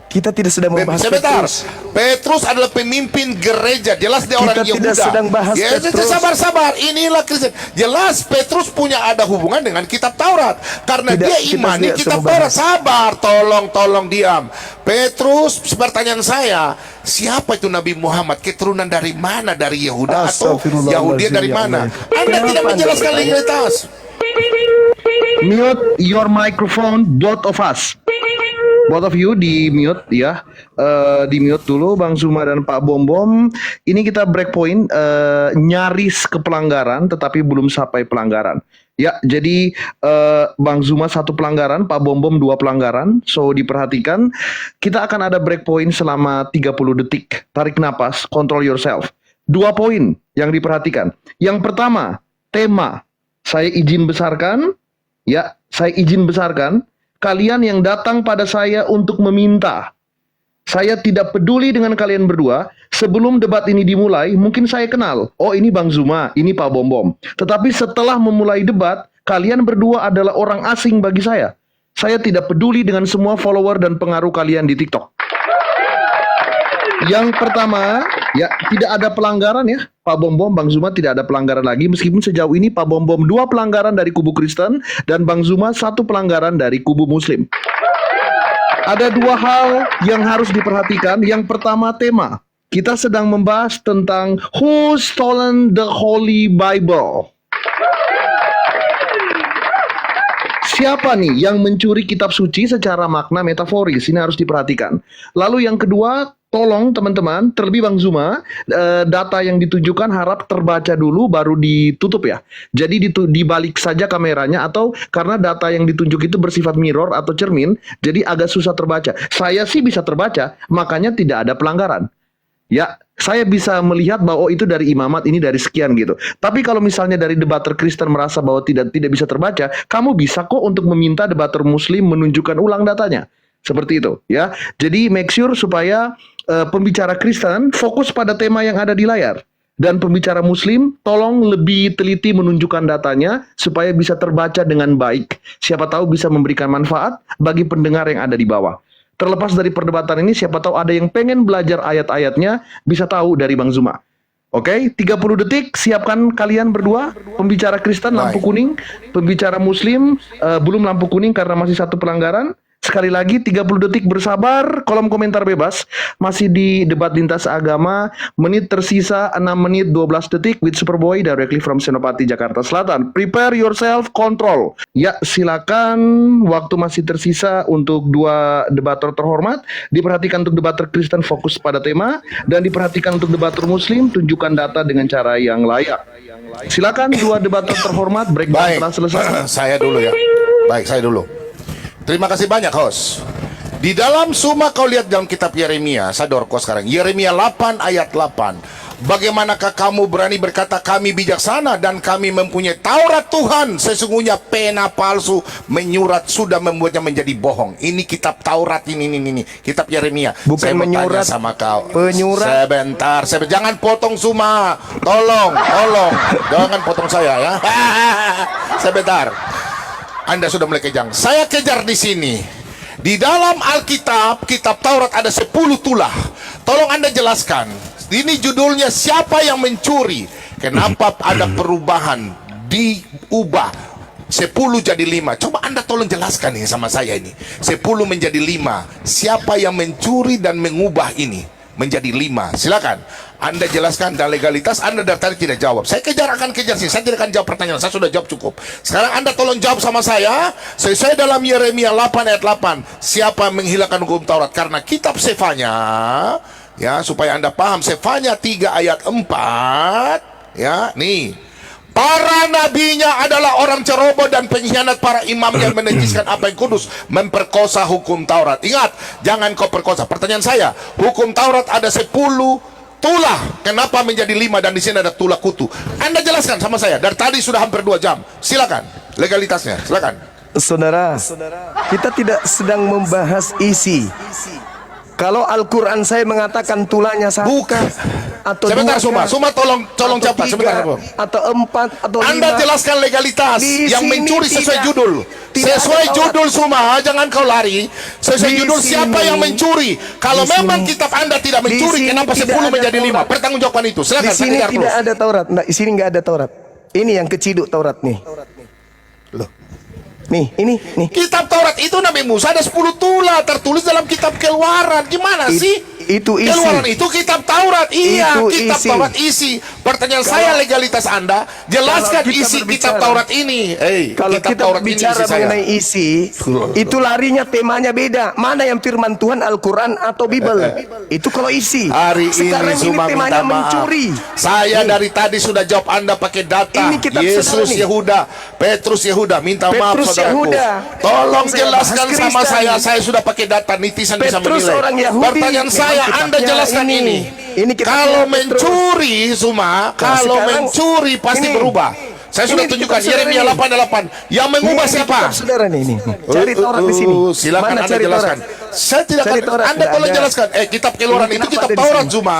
Kita tidak sedang membahas sebentar. Petrus. Petrus adalah pemimpin gereja. Jelas dia orang Kita Yehuda. tidak sedang bahas Petrus. Sabar. Inilah Kristen. Jelas Petrus punya ada hubungan dengan kitab Taurat. Karena Tidak, dia kita imani tidak kitab sedang Taurat. bahas. Sabar, tolong diam. Petrus, pertanyaan saya, siapa itu Nabi Muhammad? Keturunan dari mana? Dari Yehuda atau Astagfirullahaladzim, Yahudi dari ya mana? Allah. Anda Kenapa tidak Anda menjelaskan bertanya? legalitas. Mute your microphone, both of us. Both of you di mute ya, di mute dulu Bang Zuma dan Pak Bom. Ini kita break point, nyaris ke pelanggaran, tetapi belum sampai pelanggaran. Ya, jadi Bang Zuma 1 pelanggaran, Pak Bom 2 pelanggaran. So diperhatikan, kita akan ada break point selama 30 detik. Tarik napas, control yourself. 2 poin yang diperhatikan. Yang pertama, tema. Saya izin besarkan. Ya, saya izin besarkan. Kalian yang datang pada saya untuk meminta. Saya tidak peduli dengan kalian berdua. Sebelum debat ini dimulai, mungkin saya kenal. Oh, ini Bang Zuma, ini Pak Bom. Tetapi setelah memulai debat, kalian berdua adalah orang asing bagi saya. Saya tidak peduli dengan semua follower dan pengaruh kalian di TikTok. Yang pertama, ya tidak ada pelanggaran ya. Pak Bom, Bang Zuma tidak ada pelanggaran lagi. Meskipun sejauh ini Pak Bom 2 pelanggaran dari kubu Kristen dan Bang Zuma 1 pelanggaran dari kubu Muslim. Ada 2 hal yang harus diperhatikan. Yang pertama tema. Kita sedang membahas tentang who stolen the Holy Bible. Siapa nih yang mencuri kitab suci secara makna metaforis? Ini harus diperhatikan. Lalu yang kedua, tolong teman-teman, terlebih Bang Zuma, data yang ditunjukkan harap terbaca dulu baru ditutup ya. Jadi dibalik saja kameranya, atau karena data yang ditunjuk itu bersifat mirror atau cermin, jadi agak susah terbaca. Saya sih bisa terbaca, makanya tidak ada pelanggaran. Ya, saya bisa melihat bahwa itu dari imamat, ini dari sekian gitu. Tapi kalau misalnya dari debater Kristen merasa bahwa tidak bisa terbaca, kamu bisa kok untuk meminta debater Muslim menunjukkan ulang datanya. Seperti itu, ya. Jadi make sure supaya pembicara Kristen fokus pada tema yang ada di layar. Dan pembicara Muslim tolong lebih teliti menunjukkan datanya supaya bisa terbaca dengan baik. Siapa tahu bisa memberikan manfaat bagi pendengar yang ada di bawah. Terlepas dari perdebatan ini, siapa tahu ada yang pengen belajar ayat-ayatnya, bisa tahu dari Bang Zuma. Oke, 30 detik, siapkan kalian berdua. Pembicara Kristen lampu kuning, pembicara Muslim belum lampu kuning karena masih 1 pelanggaran. Sekali lagi 30 detik bersabar, kolom komentar bebas. Masih di debat lintas agama, menit tersisa 6 menit 12 detik with Superboy directly from Senopati Jakarta Selatan. Prepare yourself, control. Ya, silakan, waktu masih tersisa untuk 2 debater terhormat. Diperhatikan untuk debater Kristen fokus pada tema, dan diperhatikan untuk debater Muslim tunjukkan data dengan cara yang layak. Silakan 2 debater terhormat, breakdown telah selesai. Saya dulu ya. Baik, saya dulu. Terima kasih banyak, host. Di dalam Suma kau lihat dalam kitab Yeremia, saya dorko sekarang. Yeremia 8 ayat 8. Bagaimanakah kamu berani berkata kami bijaksana dan kami mempunyai Taurat Tuhan, sesungguhnya pena palsu menyurat sudah membuatnya menjadi bohong. Ini kitab Taurat ini. Kitab Yeremia. Bukan saya menyurat, sama kau. penyurat. Sebentar, jangan potong Suma. Tolong. Jangan potong saya ya. Sebentar. Anda sudah mulai kejang. Saya kejar di sini. Di dalam Alkitab, kitab Taurat ada 10 tulah. Tolong Anda jelaskan. Ini judulnya siapa yang mencuri? Kenapa ada perubahan? Diubah 10 jadi 5. Coba Anda tolong jelaskan ini sama saya ini. 10 menjadi 5. Siapa yang mencuri dan mengubah ini menjadi 5? Silakan Anda jelaskan. Dan legalitas Anda dari tadi tidak jawab. Saya akan kejar sih. Saya tidak akan jawab pertanyaan. Saya sudah jawab cukup. Sekarang Anda tolong jawab sama saya. Sesuai dalam Yeremia 8 ayat 8. Siapa menghilangkan hukum Taurat? Karena kitab Sefanya, ya, supaya Anda paham, Sefanya 3 ayat 4, ya, nih. Para nabinya adalah orang ceroboh dan pengkhianat. Para imamnya menajiskan apa yang kudus, memperkosa hukum Taurat. Ingat, jangan kau perkosa. Pertanyaan saya, hukum Taurat ada 10 tulah. Kenapa menjadi 5 dan di sini ada tulah kutu? Anda jelaskan sama saya. Dari tadi sudah hampir 2 jam. Silakan. Legalitasnya, silakan. Saudara, kita tidak sedang membahas isi. Kalau Al-Quran saya mengatakan tulahnya 1 Bukan. atau Sebentar, 2, Suma tolong atau cepat. 3, Sebentar, atau 4, atau 5. Anda jelaskan legalitas. Di Yang sini mencuri sesuai tidak- judul. tidak Sesuai ada judul, Suma. Jangan kau lari. Sesuai Di judul siapa sini- yang mencuri. Kalau di memang sini- kitab Anda tidak di mencuri, sini kenapa tidak 10 ada menjadi 5? Taurat. Pertanggungjawabkan itu. Di Silakan. sini saya tidak ada Taurat. Nah, di sini nggak ada Taurat. Ini yang keciduk Taurat nih. Loh. Nih, ini, nih. Kitab Taurat itu Nabi Musa ada 10 tulah tertulis dalam kitab Keluaran. Gimana sih? Itu isi. Keluaran itu kitab Taurat. Iya, Itu kitab isi. Taurat isi. Pertanyaan saya, legalitas Anda, jelaskan Kalau kita isi berbicara- kitab Taurat ini. Kalau kitab kita Taurat ini bicara isi saya. mengenai isi, itu larinya temanya beda. Mana yang firman Tuhan, Al-Quran atau Bible? Itu kalau isi. Hari Sekarang ini Suma temanya minta maaf. mencuri. Saya Nih. dari tadi sudah jawab Anda pakai data. Ini kitab Yesus saudara nih. Yehuda, Petrus Yehuda, minta maaf Petrus saudaraku. Yehuda. Tolong Saya jelaskan bahas sama Kristen. saya sudah pakai data, netizen bisa Petrus menilai. orang Yahudi. Pertanyaan Memang saya, Anda kitabnya jelaskan ini. Ini kitabnya Kalau Petrus. mencuri, Suma, kalau sekarang mencuri pasti ini. berubah. Saya sudah Ini tunjukkan kitab saudara Yeremia ini. 8:8. Yang mengubah Ini siapa? kitab saudara nih, nih. Cari Taurat di sini. Silakan Mana Anda cari jelaskan. Taurat? Saya tidak Suri akan. Taurat Anda tidak tolong ada. jelaskan. Kitab Keluaran Ini itu kenapa kitab ada di Taurat sini? cuma.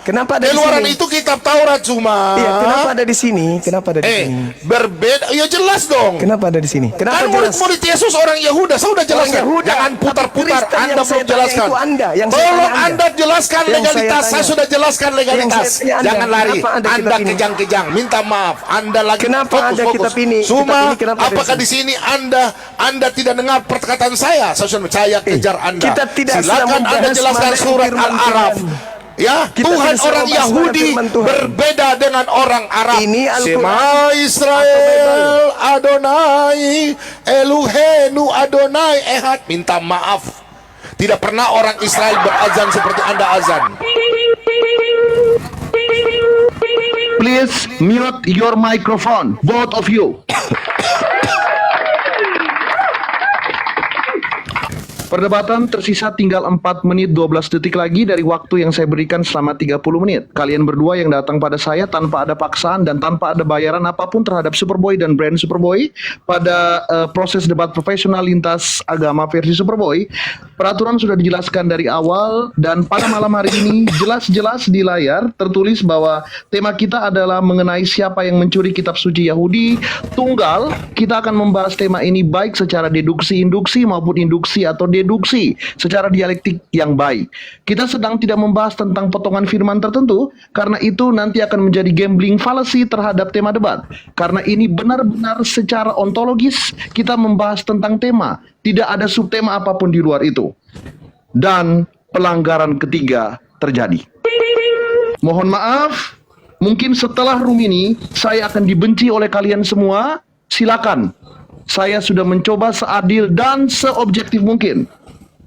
Kenapa ada di Keluaran sini? itu kitab Taurat cuma. Iya, kenapa ada di sini? Kenapa ada di sini? Berbeda. Ya jelas dong. Kenapa ada di sini? Kenapa Kan jelas? murid-murid Yesus orang Yahuda. Saya sudah jelaskan. Yahuda. Jangan Tapi putar-putar. Kristen Anda yang saya belum tanya jelaskan. itu Anda, yang saya Tolong tanya Anda jelaskan Yang saya legalitas. Saya tanya. sudah jelaskan legalitas. Yang saya tanya Anda, Jangan lari. kenapa ada Anda kitab ini? kejang-kejang. Minta maaf. Anda lagi Kenapa fokus, ada fokus. kitab ini? Cuma Kitab ini kenapa ada di apakah sini? di sini Anda tidak dengar perkataan saya? Saya kejar Anda. kita tidak sedang Silakan Anda membahas jelaskan mana surat firman Al-Araf. Tuhan. Ya, Kita Tuhan tidak orang sedang membahas mana Yahudi firman Tuhan. berbeda dengan orang Arab. Ini Al-Quran Shema Israel Adonai Elohenu Adonai Ehad. Minta maaf. Tidak pernah orang Israel berazan seperti Anda azan. Please mute your microphone, both of you. Perdebatan tersisa tinggal 4 menit 12 detik lagi dari waktu yang saya berikan selama 30 menit. Kalian berdua yang datang pada saya tanpa ada paksaan dan tanpa ada bayaran apapun terhadap Superboy dan brand Superboy pada proses debat profesional lintas agama versi Superboy. Peraturan sudah dijelaskan dari awal dan pada malam hari ini jelas-jelas di layar tertulis bahwa tema kita adalah mengenai siapa yang mencuri kitab suci Yahudi tunggal. Kita akan membahas tema ini baik secara deduksi-induksi maupun induksi atau deduksi secara dialektik yang baik. Kita sedang tidak membahas tentang potongan firman tertentu karena itu nanti akan menjadi gambling fallacy terhadap tema debat. Karena ini benar-benar secara ontologis kita membahas tentang tema, tidak ada subtema apapun di luar itu. Dan pelanggaran ketiga terjadi. Mohon maaf, mungkin setelah room ini saya akan dibenci oleh kalian semua. Silakan. Saya sudah mencoba seadil dan seobjektif mungkin.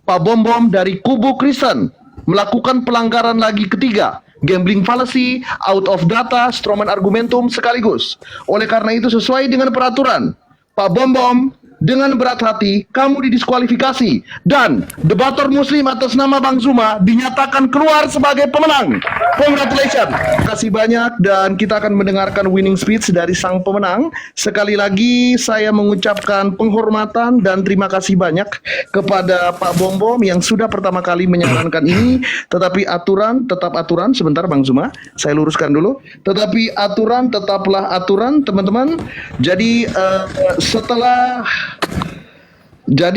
Pak Bom dari kubu Kristen melakukan pelanggaran lagi ketiga, gambling fallacy, out of data, strawman argumentum sekaligus. Oleh karena itu sesuai dengan peraturan, Pak Bom dengan berat hati kamu didiskualifikasi dan debator muslim atas nama Bang Zuma dinyatakan keluar sebagai pemenang. Congratulations. Terima kasih banyak dan kita akan mendengarkan winning speech dari sang pemenang. Sekali lagi saya mengucapkan penghormatan dan terima kasih banyak kepada Pak Bom yang sudah pertama kali menyarankan ini. Tetapi aturan tetap aturan. Sebentar Bang Zuma, saya luruskan dulu. Tetapi aturan tetaplah aturan teman-teman. Jadi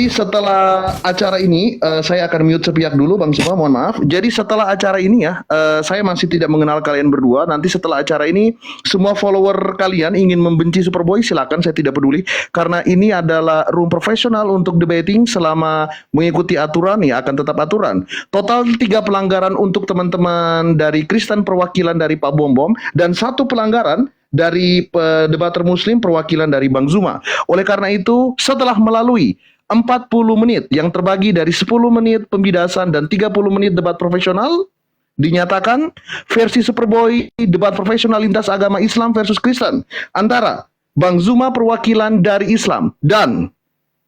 setelah acara ini, saya akan mute sepihak dulu Bang Zuma, mohon maaf. Jadi setelah acara ini ya, saya masih tidak mengenal kalian berdua. Nanti setelah acara ini, semua follower kalian ingin membenci Superboy, silakan, saya tidak peduli. Karena ini adalah room profesional untuk debating selama mengikuti aturan, ya akan tetap aturan. Total 3 pelanggaran untuk teman-teman dari Kristen perwakilan dari Pak Bom dan 1 pelanggaran dari debater muslim perwakilan dari Bang Zuma. Oleh karena itu, setelah melalui 40 menit yang terbagi dari 10 menit pembidasan dan 30 menit debat profesional, dinyatakan versi Superboy debat profesional lintas agama Islam versus Kristen antara Bang Zuma perwakilan dari Islam dan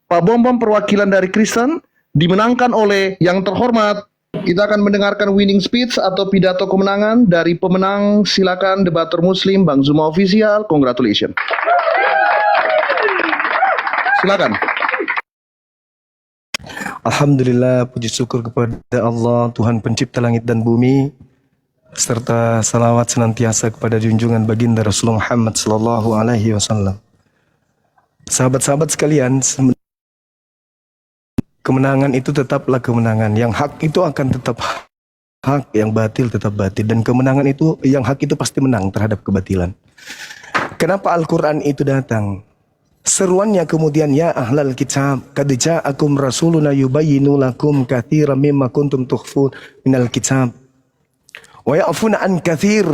Pak Bom perwakilan dari Kristen dimenangkan oleh yang terhormat. Kita akan mendengarkan winning speech atau pidato kemenangan dari pemenang. Silakan debater muslim Bang Zuma official. Congratulations. Silakan. Alhamdulillah, puji syukur kepada Allah, Tuhan pencipta langit dan bumi, serta salawat senantiasa kepada junjungan baginda Rasulullah Muhammad sallallahu alaihi wasallam. Sahabat-sahabat sekalian, kemenangan itu tetaplah kemenangan. Yang hak itu akan tetap hak, yang batil tetap batil. Dan kemenangan itu, yang hak itu pasti menang terhadap kebatilan. Kenapa Al-Quran itu datang? Seruannya kemudian, ya ahlal kitab, qad ja'akum rasuluna yubayyinu lakum katsiran mimma kuntum tukhfun minal kitab wa ya'funa an katsir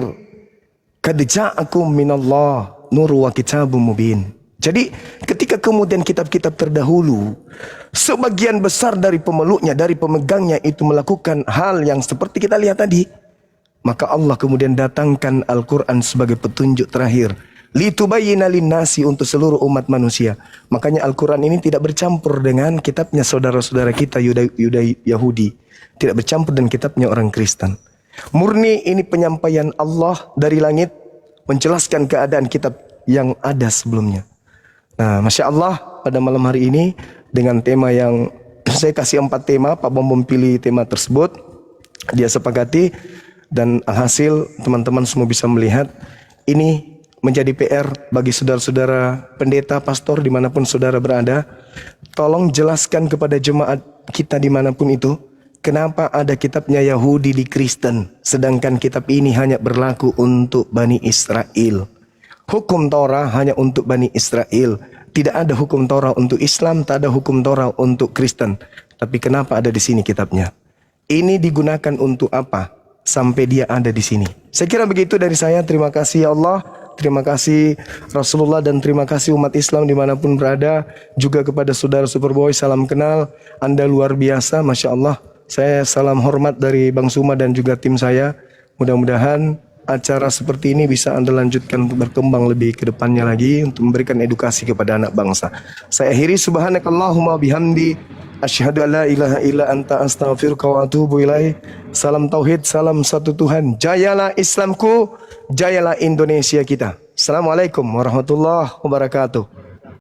qad ja'akum minallah nur wa kitabum mubin. Jadi ketika kemudian kitab-kitab terdahulu sebagian besar dari pemeluknya, dari pemegangnya itu melakukan hal yang seperti kita lihat tadi, maka Allah kemudian datangkan Al-Quran sebagai petunjuk terakhir, litubayyina linnasi, untuk seluruh umat manusia. Makanya Al-Quran ini tidak bercampur dengan kitabnya saudara-saudara kita Yahudi, tidak bercampur dengan kitabnya orang Kristen. Murni ini penyampaian Allah dari langit menjelaskan keadaan kitab yang ada sebelumnya. Nah, Masya Allah, pada malam hari ini dengan tema yang Saya kasih 4 tema, Pak Bom pilih tema tersebut. Dia sepakati dan alhasil teman-teman semua bisa melihat ini menjadi PR bagi saudara-saudara pendeta, pastor dimanapun saudara berada. Tolong jelaskan kepada jemaat kita dimanapun itu, kenapa ada kitabnya Yahudi di Kristen, sedangkan kitab ini hanya berlaku untuk Bani Israel. Hukum Torah hanya untuk Bani Israel. Tidak ada hukum Torah untuk Islam, tak ada hukum Torah untuk Kristen. Tapi kenapa ada di sini kitabnya? Ini digunakan untuk apa? Sampai dia ada di sini. Saya kira begitu dari saya. Terima kasih ya Allah. Terima kasih Rasulullah dan terima kasih umat Islam dimanapun berada. Juga kepada saudara Superboy, salam kenal. Anda luar biasa, Masya Allah. Saya salam hormat dari Bang Suma dan juga tim saya. Mudah-mudahan acara seperti ini bisa Anda lanjutkan untuk berkembang lebih ke depannya lagi untuk memberikan edukasi kepada anak bangsa. Saya akhiri subhanakallahumma bihamdi asyhadu an la ilaha illa anta astaghfiruka wa atubu ilaih. Salam tauhid, salam satu Tuhan. Jayalah Islamku, jayalah Indonesia kita. Assalamualaikum warahmatullahi wabarakatuh.